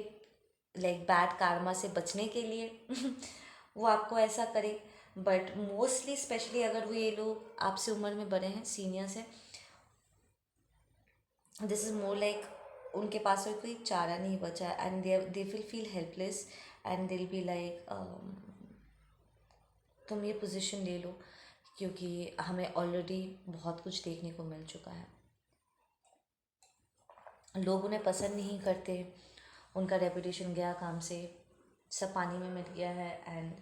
लाइक बैड कार्मा से बचने के लिए वो आपको ऐसा करे। बट मोस्टली स्पेशली अगर वो ये लोग आपसे उम्र में बड़े हैं, सीनियर्स हैं, दिस इज़ मोर लाइक उनके पास और कोई चारा नहीं बचा, and they will feel helpless, and they will be like तुम ये पोजीशन ले लो, क्योंकि हमें ऑलरेडी बहुत कुछ देखने को मिल चुका है। लोग उन्हें पसंद नहीं करते, उनका रेपुटेशन गया काम से, सब पानी में मिल गया है, एंड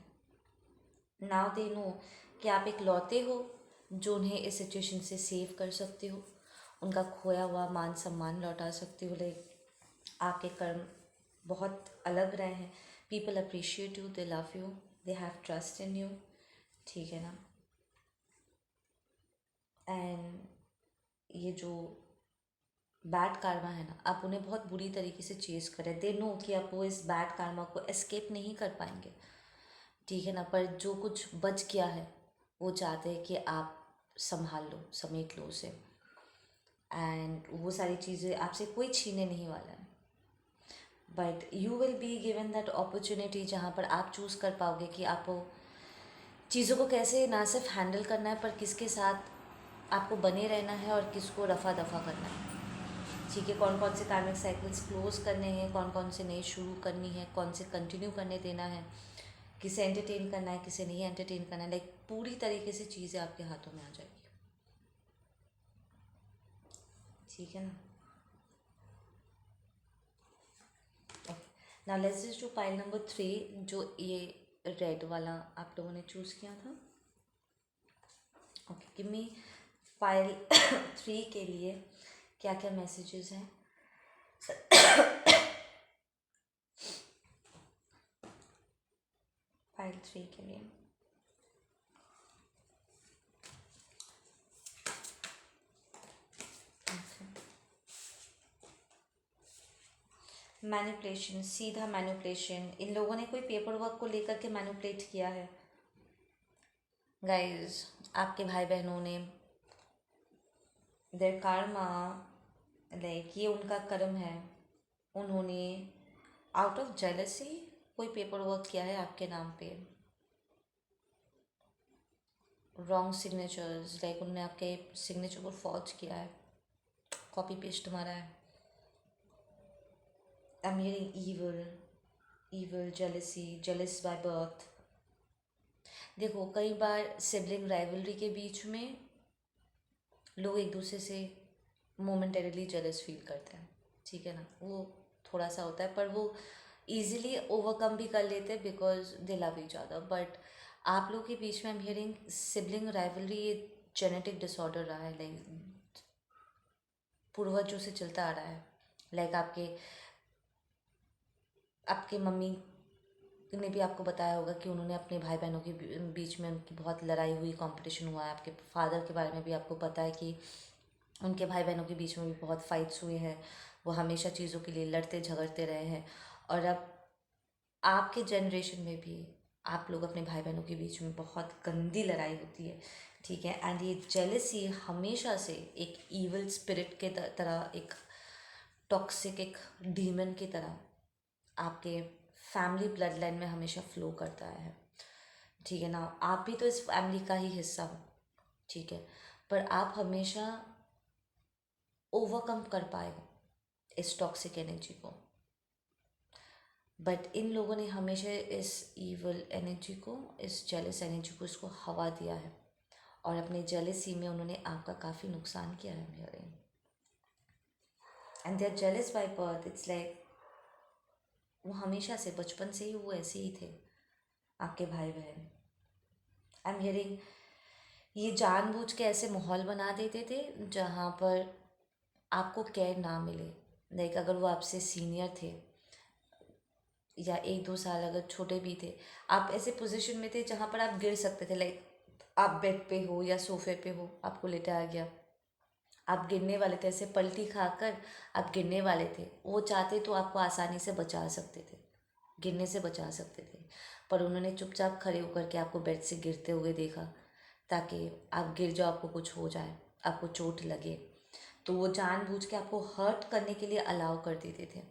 नाउ दे नो कि आप एक लौते हो जो उन्हें इस सिचुएशन से सेव कर सकते हो, उनका खोया हुआ मान सम्मान लौटा सकते हो। लाइक आपके कर्म बहुत अलग रहे हैं। People appreciate you, they love you, they have trust in you. ठीक है ना, एंड ये जो बैड कार्मा है ना, आप उन्हें बहुत बुरी तरीके से चेस करें। दे नो कि आप वो इस बैड कार्मा को एस्केप नहीं कर पाएंगे। ठीक है ना, पर जो कुछ बच गया है वो चाहते हैं कि आप संभाल लो, समेट लो उसे, एंड वो सारी चीज़ें आपसे कोई छीनने नहीं वाला है। But you will be given that opportunity जहाँ पर आप चूज़ कर पाओगे कि आपको चीज़ों को कैसे ना सिर्फ हैंडल करना है, पर किसके साथ आपको बने रहना है और किसको रफ़ा दफ़ा करना है। ठीक है, कौन कौन से कार्मिक साइकिल्स क्लोज करने हैं, कौन कौन से नए शुरू करनी है, कौन से कंटिन्यू करने देना है, किसे एंटरटेन करना है, किसे नहीं एंटरटेन करना है। लाइक पूरी तरीके से चीज़ें आपके हाथों में आ जाएगी। ठीक है ना, now let's just do pile number 3, जो ये रेड वाला आप लोगों ने चूज़ किया था। ओके, गिव मी फाइल 3 के लिए क्या क्या मैसेजेस हैं? फाइल 3 के लिए मैनिपुलेशन, सीधा मैनिपुलेशन। इन लोगों ने कोई पेपर वर्क को लेकर के मैनिपुलेट किया है गाइस। आपके भाई बहनों ने देयर कार्मा, लाइक ये उनका कर्म है। उन्होंने आउट ऑफ जेलसी कोई पेपर वर्क किया है आपके नाम पे, रॉन्ग सिग्नेचर्स, लाइक उन्होंने आपके सिग्नेचर को फॉर्ज किया है, कॉपी पेस्ट मारा है। I am hearing evil jealousy, jealous by birth। देखो कई बार सिबलिंग राइवलरी के बीच में लोग एक दूसरे से मोमेंटरीली जेलस फील करते हैं, ठीक है ना, वो थोड़ा सा होता है, पर वो इजीली ओवरकम भी कर लेते हैं because they love each other. But आप लोग के बीच में I am hearing sibling rivalry, ये जेनेटिक डिसऑर्डर रहा है, लाइक पूर्वजों से चलता आ रहा है। लाइक आपके आपके मम्मी ने भी आपको बताया होगा कि उन्होंने अपने भाई बहनों के बीच में उनकी बहुत लड़ाई हुई, कंपटीशन हुआ है। आपके फादर के बारे में भी आपको पता है कि उनके भाई बहनों के बीच में भी बहुत फाइट्स हुए हैं, वो हमेशा चीज़ों के लिए लड़ते झगड़ते रहे हैं। और अब आपके जनरेशन में भी आप लोग अपने भाई बहनों के बीच में बहुत गंदी लड़ाई होती है, ठीक है। एंड ये जेलसी हमेशा से एक ईविल स्पिरिट के तरह, एक टॉक्सिक, एक डीमन की तरह आपके फैमिली ब्लड लाइन में हमेशा फ्लो करता है, ठीक है ना। आप भी तो इस फैमिली का ही हिस्सा हो, ठीक है, पर आप हमेशा ओवरकम कर पाए इस टॉक्सिक एनर्जी को। बट इन लोगों ने हमेशा इस ईवल एनर्जी को, इस जेलस एनर्जी को, इसको हवा दिया है और अपने जेलसी में उन्होंने आपका काफ़ी नुकसान किया है hearing. And they are jealous by birth. It's like वो हमेशा से, बचपन से ही वो ऐसे ही थे आपके भाई बहन। आई एम हियरिंग ये जानबूझ के ऐसे माहौल बना देते थे जहाँ पर आपको केयर ना मिले। लाइक अगर वो आपसे सीनियर थे या 1-2 साल अगर छोटे भी थे, आप ऐसे पोजीशन में थे जहाँ पर आप गिर सकते थे। लाइक आप बेड पे हो या सोफे पे हो, आपको लेटाया गया, आप गिरने वाले थे, ऐसे पलटी खाकर आप गिरने वाले थे। वो चाहते तो आपको आसानी से बचा सकते थे, गिरने से बचा सकते थे, पर उन्होंने चुपचाप खड़े होकर के आपको बेड से गिरते हुए देखा ताकि आप गिर जाओ, आपको कुछ हो जाए, आपको चोट लगे। तो वो जानबूझ के आपको हर्ट करने के लिए अलाउ कर देते थे,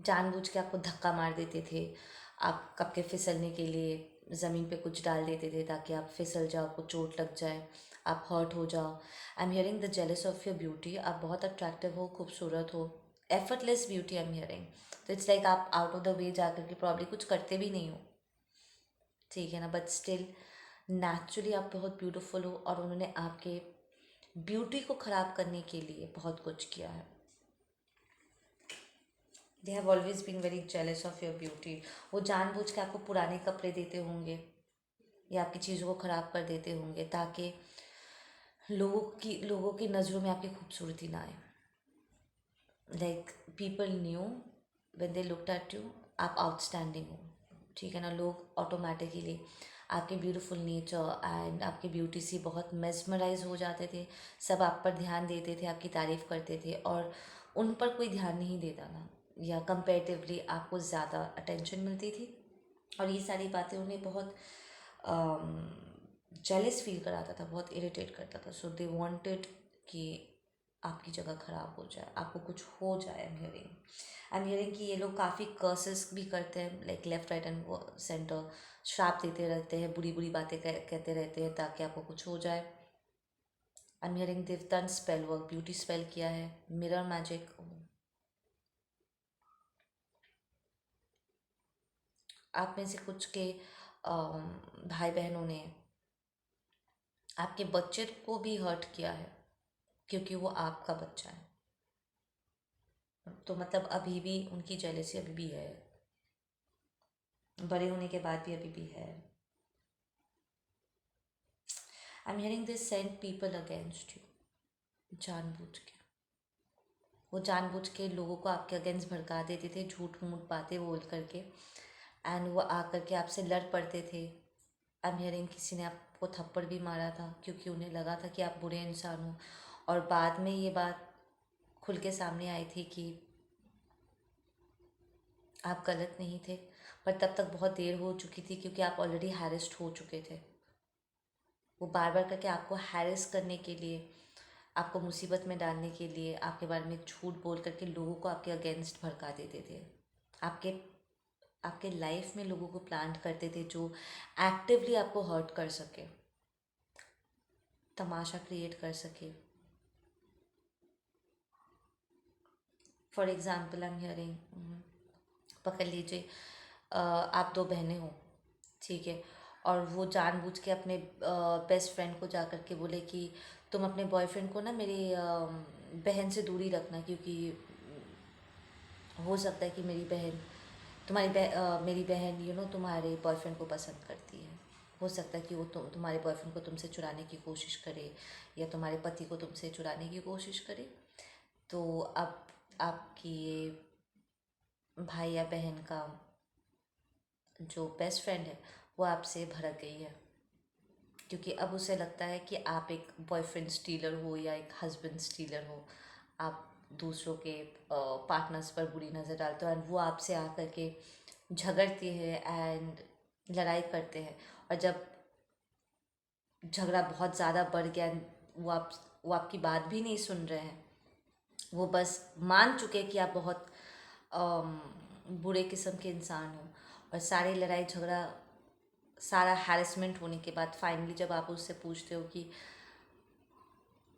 जानबूझ के आपको धक्का मार देते थे, आप कब के फिसलने के लिए ज़मीन पे कुछ डाल देते थे ताकि आप फिसल जाओ, आपको चोट लग जाए, आप हर्ट हो जाओ। आई am hearing the jealous of your beauty. आप बहुत अट्रैक्टिव हो, खूबसूरत हो, effortless beauty I am hearing. तो इट्स लाइक आप आउट ऑफ द वे जा कर के प्रॉब्ली कुछ करते भी नहीं हो, ठीक है ना, बट स्टिल नेचुरली आप बहुत ब्यूटीफुल हो और उन्होंने आपके ब्यूटी को ख़राब करने के लिए बहुत कुछ किया है। They have always been very jealous of your beauty. वो जानबूझ के आपको पुराने कपड़े देते होंगे या आपकी चीज़ों को ख़राब कर देते होंगे ताकि लोगों की नज़रों में आपकी खूबसूरती ना आए। Like people knew when they looked at you, आप आउटस्टैंडिंग हो, ठीक है ना। लोग ऑटोमेटिकली आपके ब्यूटीफुल नेचर एंड आपकी ब्यूटी से बहुत मेस्मराइज हो जाते थे। सब आप पर ध्यान देते थे, आपकी तारीफ़ करते थे और उन पर कोई ध्यान नहीं देता था, या कंपेरेटिवली आपको ज़्यादा अटेंशन मिलती थी। और ये सारी बातें उन्हें बहुत जेलस फील कराता था, बहुत इरिटेट करता था। सो दे वांटेड कि आपकी जगह ख़राब हो जाए, आपको कुछ हो जाए। आई एम हियरिंग कि ये लोग काफ़ी कर्सेस भी करते हैं, like left right and centre, श्राप देते रहते हैं, बुरी बुरी बातें कहते रहते हैं ताकि आपको कुछ हो जाए। आई am hearing they've done spell work, beauty spell किया है, मिरर मैजिक। आप में से कुछ के भाई बहनों ने आपके बच्चे को भी हर्ट किया है क्योंकि वो आपका बच्चा है। तो मतलब अभी भी उनकी जेलेसी अभी भी है, बड़े होने के बाद भी अभी भी है। I am hearing this send people against you, जानबूझ के। वो जानबूझ के लोगों को आपके अगेंस्ट भड़का देते थे झूठ मूठ बातें बोल करके, एंड वो आकर के आपसे लड़ पड़ते थे। आई एम हियरिंग किसी ने आपको थप्पड़ भी मारा था क्योंकि उन्हें लगा था कि आप बुरे इंसान हो, और बाद में ये बात खुल के सामने आई थी कि आप गलत नहीं थे, पर तब तक बहुत देर हो चुकी थी क्योंकि आप ऑलरेडी हैरेस्ड हो चुके थे। वो बार बार करके आपको हैरेस करने के लिए, आपको मुसीबत में डालने के लिए, आपके बारे में झूठ बोल करके लोगों को आपके अगेंस्ट भड़का देते थे। आपके आपके लाइफ में लोगों को प्लांट करते थे जो एक्टिवली आपको हर्ट कर सके, तमाशा क्रिएट कर सके। For example I am hearing, पकड़ लीजिए आप दो बहनें हो, ठीक है, और वो जानबूझ के अपने बेस्ट फ्रेंड को जा कर के बोले कि तुम अपने बॉयफ्रेंड को ना मेरी बहन से दूरी रखना, क्योंकि हो सकता है कि मेरी बहन मेरी बहन तुम्हारे बॉयफ्रेंड को पसंद करती है। हो सकता है कि वो तुम्हारे बॉयफ्रेंड को तुमसे चुराने की कोशिश करे, या तुम्हारे पति को तुमसे चुराने की कोशिश करे। तो अब आपकी ये भाई या बहन का जो बेस्ट फ्रेंड है वो आपसे भड़क गई है, क्योंकि अब उसे लगता है कि आप एक बॉयफ्रेंड स्टीलर हो या एक हस्बैंड स्टीलर हो। आप दूसरों के पार्टनर्स पर बुरी नज़र डालते हो, एंड वो आपसे आकर के झगड़ती है एंड लड़ाई करते हैं। और जब झगड़ा बहुत ज़्यादा बढ़ गया, वो आपकी बात भी नहीं सुन रहे हैं, वो बस मान चुके कि आप बहुत बुरे किस्म के इंसान हो, और सारी लड़ाई झगड़ा, सारा हैरेसमेंट होने के बाद फाइनली जब आप उससे पूछते हो कि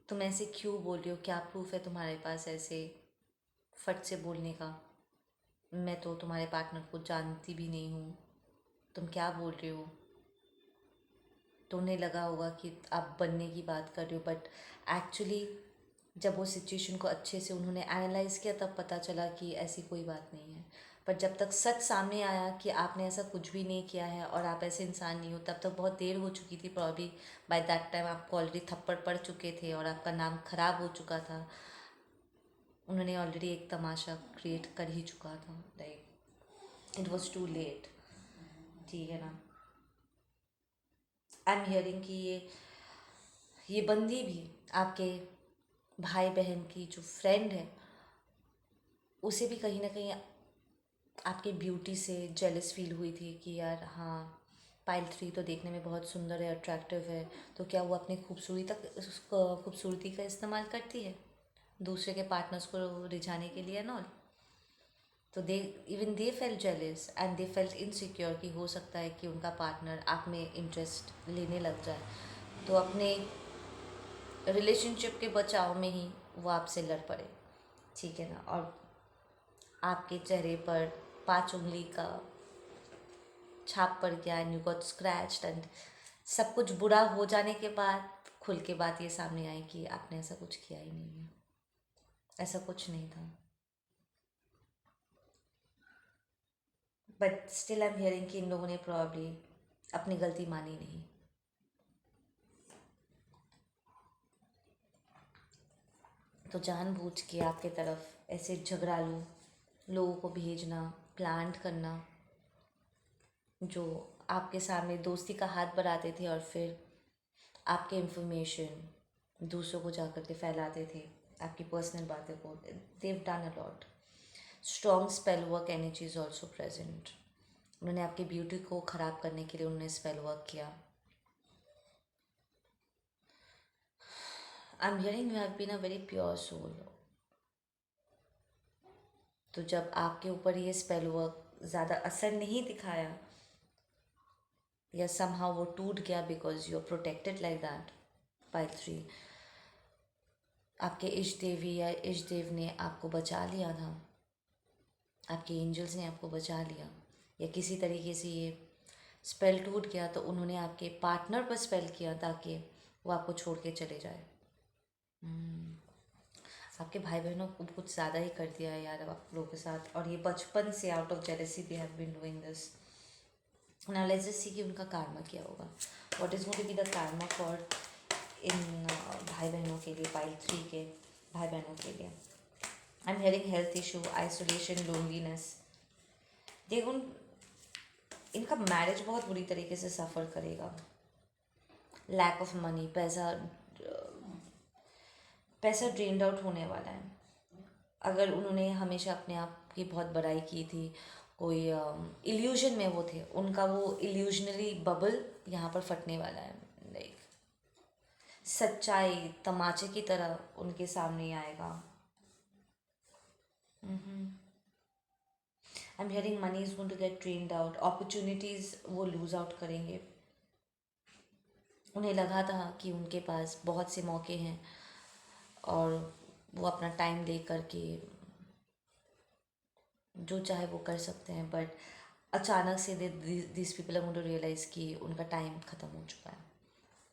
तुम ऐसे क्यों बोल रही हो, क्या प्रूफ है तुम्हारे पास ऐसे फट से बोलने का, मैं तो तुम्हारे पार्टनर को जानती भी नहीं हूँ, तुम क्या बोल रहे हो। तो उन्हें लगा होगा कि आप बनने की बात कर रहे हो, बट एक्चुअली जब वो सिचुएशन को अच्छे से उन्होंने एनालाइज़ किया तब पता चला कि ऐसी कोई बात नहीं है। पर जब तक सच सामने आया कि आपने ऐसा कुछ भी नहीं किया है और आप ऐसे इंसान नहीं हो, तब तक बहुत देर हो चुकी थी। प्रॉब्ली बाय दैट टाइम आपको ऑलरेडी थप्पड़ पड़ चुके थे और आपका नाम खराब हो चुका था। उन्होंने ऑलरेडी एक तमाशा क्रिएट कर ही चुका था, like it was too late, ठीक है ना। आई एम हियरिंग कि ये बंदी भी आपके भाई बहन की जो फ्रेंड है, उसे भी कहीं ना कहीं आपके ब्यूटी से जेलस फील हुई थी कि यार हाँ, पायल 3 तो देखने में बहुत सुंदर है, अट्रैक्टिव है, तो क्या वो अपनी खूबसूरती का इस्तेमाल करती है दूसरे के पार्टनर्स को रिझाने के लिए ना। तो they felt jealous and they felt insecure कि हो सकता है कि उनका पार्टनर आप में इंटरेस्ट लेने लग जाए, तो अपने रिलेशनशिप के बचाव में ही वो आपसे लड़ पड़े, ठीक है ना। और आपके चेहरे पर 5 उंगली का छाप पड़ गया, and you got scratched, and सब कुछ बुरा हो जाने के बाद खुल के बात ये सामने आई कि आपने ऐसा कुछ किया ही नहीं है, ऐसा कुछ नहीं था। But still I am hearing कि इन लोगों ने प्रॉब्ली अपनी गलती मानी नहीं। तो जानबूझ के आपके तरफ ऐसे झगड़ालू लोगों को भेजना, प्लांट करना, जो आपके सामने दोस्ती का हाथ बढ़ाते थे और फिर आपके इंफॉर्मेशन दूसरों को जा कर के फैलाते थे, आपकी पर्सनल बातें को। They've done a lot. Strong spell work energy is also present. उन्होंने आपकी ब्यूटी को ख़राब करने के लिए उन्होंने स्पेल वर्क किया। I am hearing you have been a very pure soul. तो जब आपके ऊपर ये स्पेल वर्क ज़्यादा असर नहीं दिखाया, या समहाउ वो टूट गया because you are protected like that by 3, आपके इष्ट देवी या इष्ट देव ने आपको बचा लिया था, आपके एंजल्स ने आपको बचा लिया, या किसी तरीके से ये स्पेल टूट गया तो उन्होंने आपके पार्टनर पर स्पेल किया ताकि वो आपको छोड़ के चले जाए। आपके भाई बहनों को कुछ ज़्यादा ही कर दिया है यार आप लोगों के साथ, और ये बचपन से out of jealousy they have been doing this. Now let's just see कि उनका कार्मा क्या होगा। What is going to be the karma for इन भाई बहनों के लिए, पाइल 3 के भाई बहनों के लिए। आई am hearing health issue, isolation, loneliness. देखो इनका मैरिज बहुत बुरी तरीके से सफ़र करेगा। लैक ऑफ मनी, पैसा ड्रेन्ड आउट होने वाला है। अगर उन्होंने हमेशा अपने आप की बहुत बड़ाई की थी, कोई इल्यूजन में वो थे, उनका वो इल्यूजनरी बबल यहाँ पर फटने वाला है। लाइक सच्चाई तमाचे की तरह उनके सामने आएगा। I am hearing money is going to get drained out, opportunities वो लूज आउट करेंगे। उन्हें लगा था कि उनके पास बहुत से मौके हैं और वो अपना टाइम ले करके जो चाहे वो कर सकते हैं, बट अचानक से this people are going to realize कि उनका टाइम ख़त्म हो चुका है।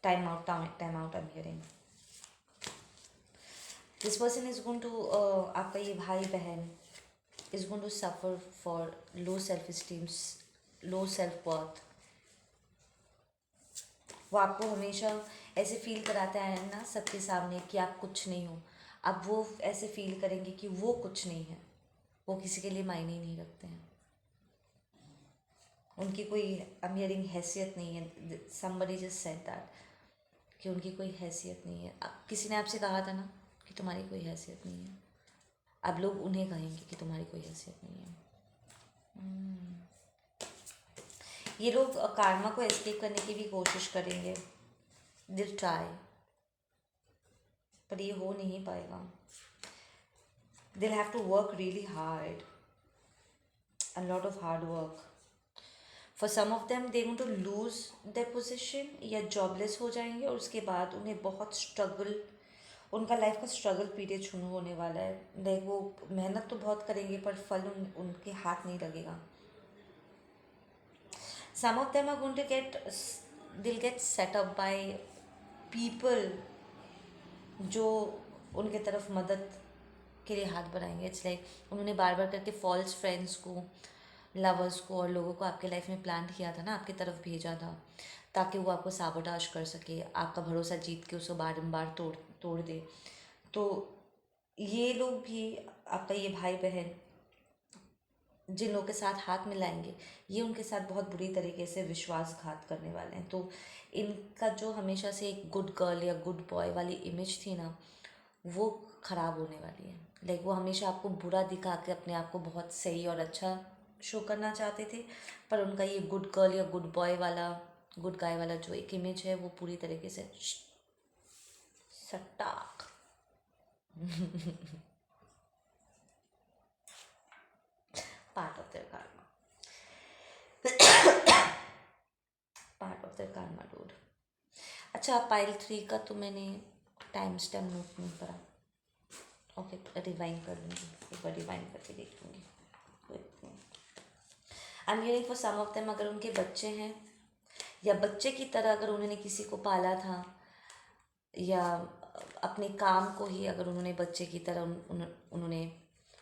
Time out, time out. I am hearing this person is going to, आपका ये भाई बहन is going to suffer for low self esteem, low self worth. वो आपको हमेशा ऐसे फील कराता है ना सबके सामने कि आप कुछ नहीं हो। अब वो ऐसे फील करेंगे कि वो कुछ नहीं है, वो किसी के लिए मायने नहीं रखते हैं, उनकी कोई आई एम हियरिंग हैसियत नहीं है। समबडी जस्ट सेड दैट कि उनकी कोई हैसियत नहीं है। किसी ने आपसे कहा था ना कि तुम्हारी कोई हैसियत नहीं है, अब लोग उन्हें कहेंगे कि तुम्हारी कोई हैसियत नहीं है। ये लोग कार्मा को एस्केप करने की भी कोशिश करेंगे, दिल ट्राई, पर ये हो नहीं पाएगा। They'll have to work really hard, a lot of hard work. For some of them they going to lose their position या जॉबलेस हो जाएंगे, और उसके बाद उन्हें बहुत स्ट्रगल, उनका लाइफ का स्ट्रगल पीरियड शुरू होने वाला है। लाइक वो मेहनत तो बहुत करेंगे पर फल उनके हाथ नहीं लगेगा। Some of them are going to they'll get set up by people जो उनके तरफ मदद के लिए हाथ बढ़ाएंगे। इट्स लाइक उन्होंने बार बार करके फॉल्स फ्रेंड्स को, लवर्स को और लोगों को आपके लाइफ में प्लांट किया था ना, आपकी तरफ भेजा था ताकि वो आपको साबोटाज कर सके, आपका भरोसा जीत के उसको बारंबार तोड़ तोड़ दे। तो ये लोग भी, आपका ये भाई बहन जिन लोगों के साथ हाथ मिलाएंगे, ये उनके साथ बहुत बुरी तरीके से विश्वासघात करने वाले हैं। तो इनका जो हमेशा से एक गुड गर्ल या गुड बॉय वाली इमेज थी ना, वो ख़राब होने वाली है। लाइक वो हमेशा आपको बुरा दिखा के अपने आप को बहुत सही और अच्छा शो करना चाहते थे, पर उनका ये गुड गर्ल या गुड बॉय वाला, गुड गाय वाला जो एक इमेज है, वो पूरी तरीके से सट्टाक। Part of their karma, part of their karma dude. अच्छा, पाइल 3 का तो मैंने टाइम स्टैम्प नोट नहीं करा। ओके, रिवाइंड कर लूँगी, एक बार रिवाइंड करके देख लूँगी। I am hearing for some of them, अगर उनके बच्चे हैं या बच्चे की तरह अगर उन्होंने किसी को पाला था, या अपने काम को ही अगर उन्होंने बच्चे की तरह उन्होंने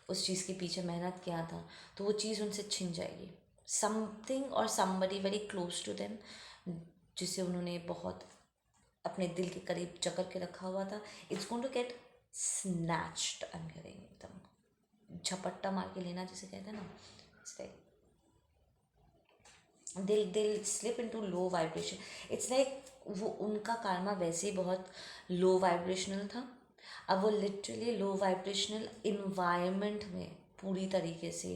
उस चीज़ के पीछे मेहनत किया था, तो वो चीज़ उनसे छिन जाएगी। समथिंग और somebody very close to them, जिसे उन्होंने बहुत अपने दिल के करीब जकड़ के रखा हुआ था, it's going to get snatched. I am hearing एकदम झपट्टा मार के लेना जिसे कहते हैं ना, it's like they'll slip into low vibration. It's like वो उनका karma वैसे ही बहुत लो वाइब्रेशनल था, अब वो लिटरली लो वाइब्रेशनल इन्वायरमेंट में पूरी तरीके से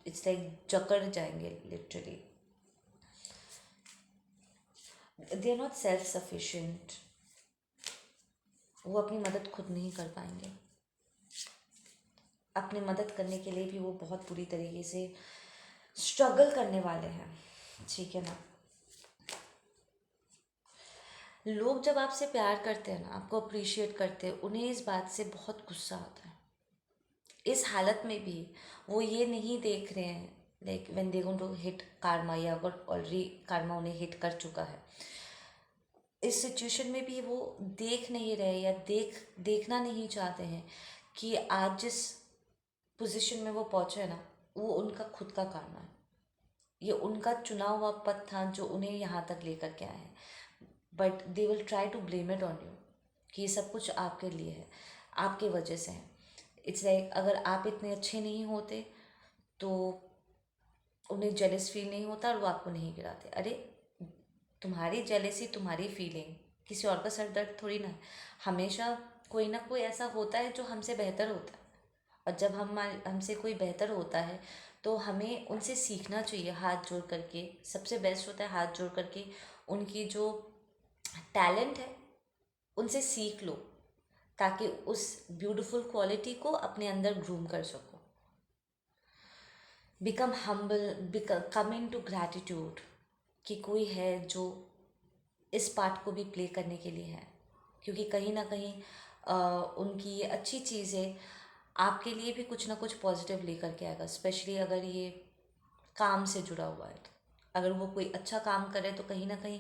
इट्स लाइक जकड़ जाएंगे literally. They are not self sufficient, वो अपनी मदद खुद नहीं कर पाएंगे। अपनी मदद करने के लिए भी वो बहुत बुरी तरीके से स्ट्रगल करने वाले हैं, ठीक है ना। लोग जब आपसे प्यार करते हैं ना, आपको अप्रिशिएट करते हैं, उन्हें इस बात से बहुत गुस्सा आता है। इस हालत में भी वो ये नहीं देख रहे हैं, like when they going to hit karma, या अगर ऑलरेडी karma उन्हें हिट कर चुका है, इस सिचुएशन में भी वो देख नहीं रहे या देखना नहीं चाहते हैं कि आज जिस पोजीशन में वो पहुँचे हैं ना, वो उनका खुद का karma है। ये उनका चुना हुआ पथ था जो उन्हें यहाँ तक लेकर के आए हैं। But they will try to blame it on you कि ये सब कुछ आपके लिए है, आपके वजह से है। इट्स लाइक अगर आप इतने अच्छे नहीं होते तो उन्हें जेलस फील नहीं होता और वो आपको नहीं गिराते। अरे तुम्हारी जेलेसी, तुम्हारी फीलिंग, किसी और का सर दर्द थोड़ी ना है। हमेशा कोई ना कोई ऐसा होता है जो हमसे बेहतर होता है, और जब हमसे कोई बेहतर होता है तो हमें उनसे सीखना चाहिए हाथ जोड़ करके। सबसे बेस्ट होता है हाथ जोड़ करके उनकी जो टैलेंट है उनसे सीख लो, ताकि उस ब्यूटीफुल क्वालिटी को अपने अंदर ग्रूम कर सको। Become humble, come in to gratitude कि कोई है जो इस पार्ट को भी प्ले करने के लिए है, क्योंकि कहीं ना कहीं उनकी ये अच्छी चीज़ें आपके लिए भी कुछ ना कुछ पॉजिटिव लेकर के आएगा। स्पेशली अगर ये काम से जुड़ा हुआ है, तो अगर वो कोई अच्छा काम करे तो कहीं ना कहीं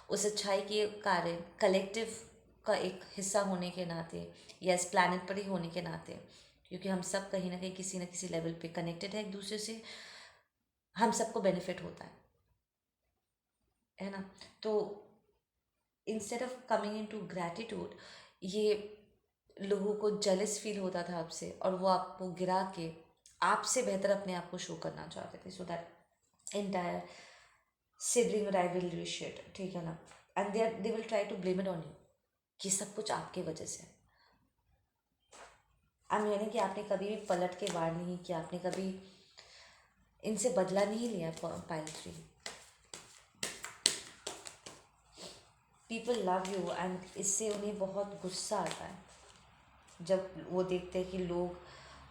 उस अच्छाई के कार्य कलेक्टिव का एक हिस्सा होने के नाते, या इस प्लानट पर ही होने के नाते, क्योंकि हम सब कहीं ना कहीं किसी न किसी लेवल पे कनेक्टेड है एक दूसरे से, हम सबको बेनिफिट होता है ना। तो instead of coming in to gratitude, ये लोगों को जेलस फील होता था आपसे, और वो आपको गिरा के आपसे बेहतर अपने आप को शो करना चाहते थे, so that entire sibling rivalry shit, ठीक है ना। And they will try to blame it on you कि सब कुछ आपके वजह से। आई मीन कि आपने कभी भी पलट के वार नहीं किया, आपने कभी इनसे बदला नहीं लिया। Pile 3, people love you, and इससे उन्हें बहुत गुस्सा आता है जब वो देखते हैं कि लोग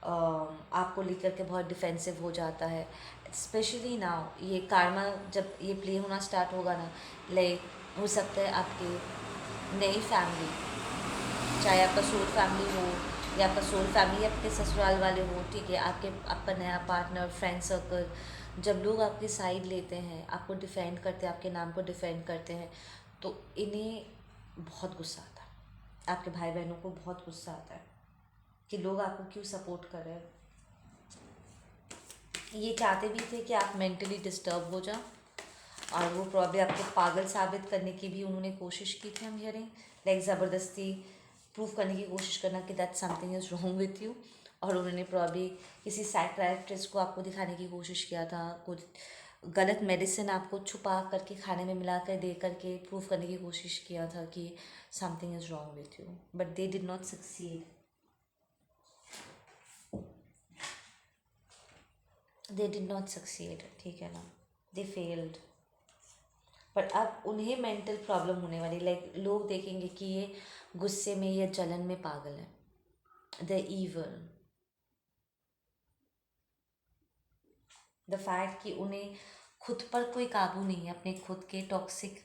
आपको लेकर के बहुत डिफेंसिव हो जाता है। स्पेशली नाउ ये कार्मा जब ये प्ले होना स्टार्ट होगा ना, लाइक हो सकता है आपके नई फैमिली, चाहे आपका सोल फैमिली हो या आपका सोल फैमिली आपके ससुराल वाले हो, ठीक है, आपका नया पार्टनर, फ्रेंड सर्कल, जब लोग आपकी साइड लेते हैं, आपको डिफेंड करते हैं, आपके नाम को डिफेंड करते हैं, तो इन्हें बहुत गुस्सा आता है। आपके भाई बहनों को बहुत गुस्सा आता है कि लोग आपको क्यों सपोर्ट कर रहे हैं। ये चाहते भी थे कि आप मेंटली डिस्टर्ब हो जाओ, और वो प्रॉब्लम आपको पागल साबित करने की भी उन्होंने कोशिश की थी। हम हियरिंग लाइक ज़बरदस्ती प्रूव करने की कोशिश करना कि that something is wrong with you, और उन्होंने प्रॉब्ली किसी साइकियाट्रिस्ट को आपको दिखाने की कोशिश किया था, कुछ गलत मेडिसिन आपको छुपा करके खाने में मिला कर दे करके प्रूव करने की कोशिश किया था कि something is wrong with you, but they did not succeed, they did not succeed, ठीक है ना, दे फेल्ड। पर अब उन्हें मेंटल प्रॉब्लम होने वाली, लाइक लोग देखेंगे कि ये गुस्से में या जलन में पागल है, द ईवल, द फैक्ट कि उन्हें खुद पर कोई काबू नहीं है, अपने खुद के टॉक्सिक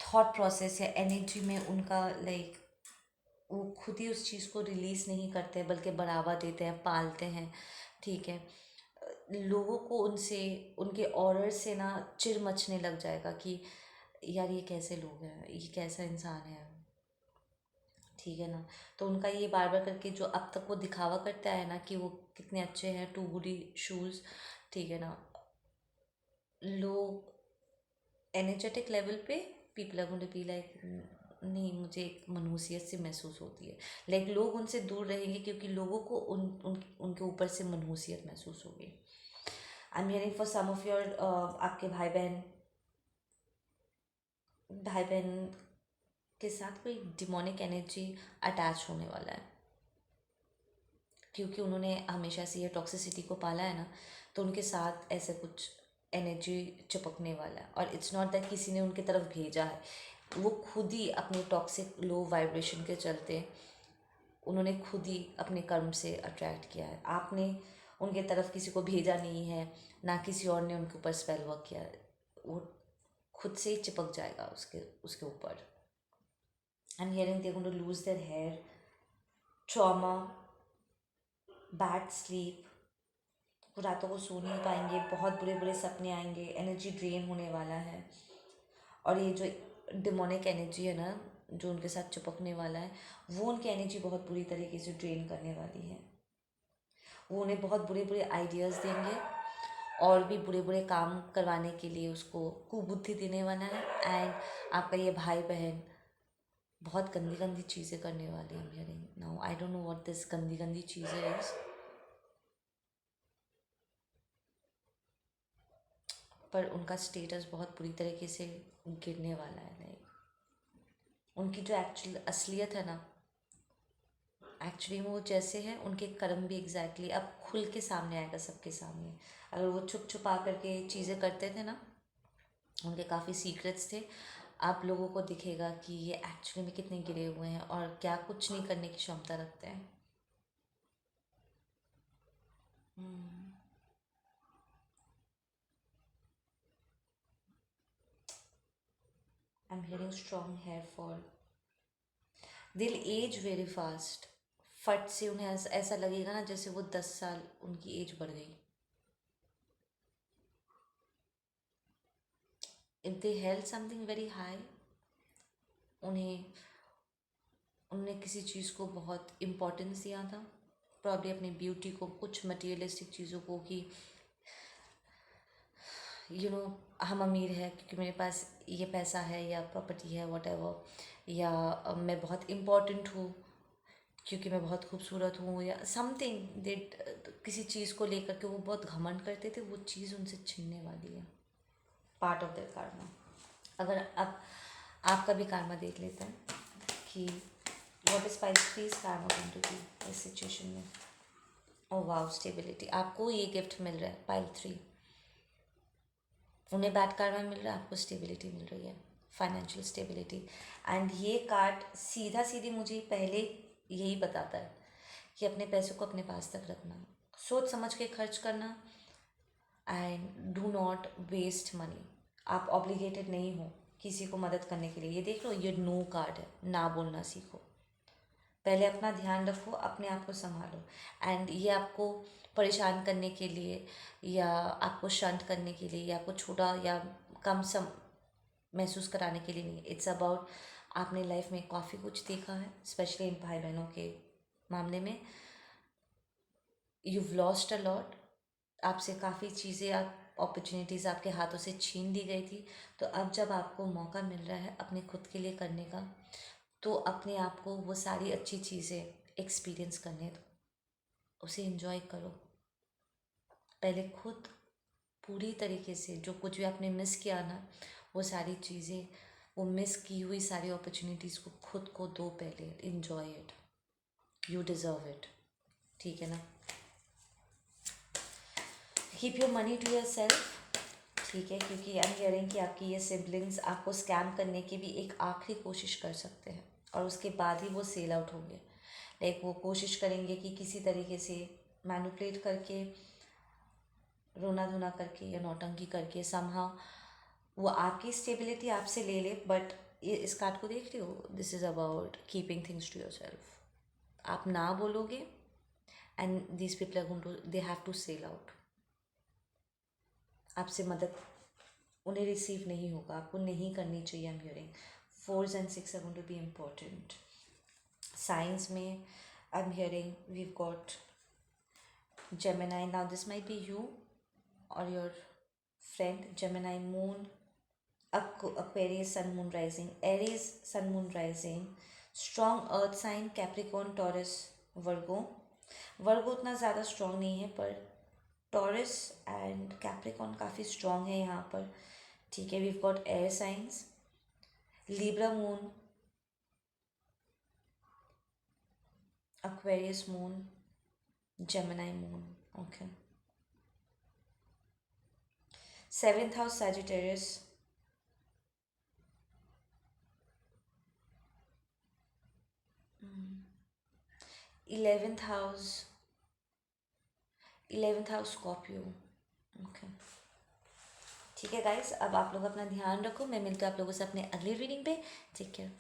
थॉट प्रोसेस या एनर्जी में उनका, लाइक वो खुद ही उस चीज़ को रिलीज़ नहीं करते बल्कि बढ़ावा देते हैं, पालते हैं, ठीक है। लोगों को उनसे, उनके ऑर्डर से ना चिढ़ मचने लग जाएगा कि यार ये कैसे लोग हैं, ये कैसा इंसान है, ठीक है ना। तो उनका ये बार बार करके जो अब तक वो दिखावा करता है ना कि वो कितने अच्छे हैं, टू गुडी शूज़, ठीक है ना, लोग एनर्जेटिक लेवल पे people are going to be like नहीं, मुझे एक मनहूसियत सी महसूस होती है, लाइक लोग उनसे दूर रहेंगे क्योंकि लोगों को उनके ऊपर से मनहूसियत महसूस होगी। I am hearing for some of your, आपके भाई बहन के साथ कोई डिमोनिक एनर्जी अटैच होने वाला है, क्योंकि उन्होंने हमेशा से ये टॉक्सिसिटी को पाला है ना, तो उनके साथ ऐसे कुछ एनर्जी चिपकने वाला है। और इट्स नॉट दैट किसी ने उनकी तरफ भेजा है, वो खुद ही अपने टॉक्सिक लो वाइब्रेशन के चलते उन्होंने खुद ही अपने कर्म से अट्रैक्ट किया है। आपने उनके तरफ किसी को भेजा नहीं है, ना किसी और ने उनके ऊपर स्पेल वर्क किया है, वो खुद से ही चिपक जाएगा उसके उसके ऊपर। And hearing they going to lose their hair, trauma, bad sleep, वो रातों को सो नहीं पाएंगे, बहुत बुरे बुरे सपने आएंगे, एनर्जी ड्रेन होने वाला है। और ये जो डिमोनिक एनर्जी है ना जो उनके साथ चिपकने वाला है, वो उनकी एनर्जी बहुत बुरी तरीके से ड्रेन करने वाली है। वो उन्हें बहुत बुरे बुरे आइडियाज़ देंगे, और भी बुरे बुरे काम करवाने के लिए उसको कुबुद्धि देने वाला है। एंड आपका ये भाई बहन बहुत गंदी गंदी चीज़ें करने वाले हैं। Hearing now, I don't know what this गंदी गंदी चीज़ें इज, पर उनका स्टेटस बहुत बुरी तरीके से गिरने वाला है। लाइक उनकी जो एक्चुअल असलियत है ना, एक्चुअली वो जैसे हैं उनके कर्म भी एग्जैक्टली अब खुल के सामने आएगा सबके सामने। अगर वो छुप छुपा करके चीज़ें करते थे ना, उनके काफ़ी सीक्रेट्स थे, आप लोगों को दिखेगा कि ये एक्चुअली में कितने गिरे हुए हैं और क्या कुछ नहीं करने की क्षमता रखते हैं। I am hearing strong hair fall. They'll age very fast. फट से उन्हें ऐसा लगेगा ना जैसे वो 10 साल उनकी एज बढ़ गई। If they held something very high, उन्हें उन्होंने किसी चीज़ को बहुत इम्पोर्टेंस दिया था, प्रॉब्ली अपनी ब्यूटी को, कुछ मटेरियलिस्टिक चीज़ों को, कि यू नो हम अमीर हैं क्योंकि मेरे पास ये पैसा है या प्रॉपर्टी है, वॉट एवर, या मैं बहुत इम्पोर्टेंट हूँ क्योंकि मैं बहुत खूबसूरत हूँ, या समथिंग देट, किसी चीज़ को लेकर के वो बहुत घमंड करते थे, वो चीज़ उनसे छिनने वाली है। Part of their karma. अगर आप आपका भी कार्मा देख लेते हैं कि what is pile three's karma going to be इस सिचुएशन में। Oh wow, stability. आपको ये गिफ्ट मिल रहा है पाइल थ्री, उन्हें बैड कार्मा मिल रहा है, आपको स्टेबिलिटी मिल रही है, फाइनेंशियल स्टेबिलिटी। एंड ये कार्ड सीधा सीधी मुझे पहले यही बताता है कि अपने पैसों को अपने पास तक रखना, सोच समझ के खर्च करना, and do not waste money. आप ऑब्लिगेटेड नहीं हो किसी को मदद करने के लिए। ये देख लो, ये नो कार्ड है, ना बोलना सीखो, पहले अपना ध्यान रखो, अपने आप को संभालो। एंड ये आपको परेशान करने के लिए या आपको शंट करने के लिए या आपको छोटा या कम सम महसूस कराने के लिए नहीं, इट्स अबाउट आपने लाइफ में काफ़ी कुछ देखा है, स्पेशली इन भाई बहनों के मामले में। you've लॉस्ट अ लॉट, आपसे काफ़ी चीज़ें, आप अपॉर्चुनिटीज़ आपके हाथों से छीन ली गई थी। तो अब जब आपको मौका मिल रहा है अपने खुद के लिए करने का, तो अपने आप को वो सारी अच्छी चीज़ें एक्सपीरियंस करने दो, उसे एंजॉय करो। पहले खुद पूरी तरीके से जो कुछ भी आपने मिस किया ना, वो सारी चीज़ें, वो मिस की हुई सारी अपॉर्चुनिटीज़ को खुद को दो, पहले enjoy it, you deserve it. ठीक है ना? Keep your money to your self. ठीक है, क्योंकि आई एम हियरिंग कि आपकी ये सिबलिंग्स आपको स्कैम करने की भी एक आखिरी कोशिश कर सकते हैं, और उसके बाद ही वो सेल आउट होंगे। लाइक वो कोशिश करेंगे कि किसी तरीके से मैनिपुलेट करके, रोना धोना करके या नौटंकी करके समहाउ वो आपकी स्टेबिलिटी आपसे ले ले। बट ये इस कार्ड को देख रहे हो, this is about keeping things to yourself. आप ना बोलोगे and these people are going to, they have to sell out. आपसे मदद उन्हें रिसीव नहीं होगा, आपको नहीं करनी चाहिए। I am hearing 4s and 6 are going to be important. Science में I am hearing we've got Gemini. Now this might be you or your friend. Gemini moon, Aquarius sun moon rising, Aries sun moon rising, strong earth sign Capricorn, Taurus, Virgo. वर्गो उतना ज़्यादा strong नहीं है, पर taurus and Capricorn काफ़ी strong है यहाँ पर। ठीक है, we've got air science, Libra moon, Aquarius moon, Gemini moon. Okay. 7th house Sagittarius, 11th house 11th house Scorpio. Okay, ठीक है गाइस, अब आप लोग अपना ध्यान रखो, मैं मिलती हूँ आप लोगों से अपने अगली रीडिंग पे। Take care.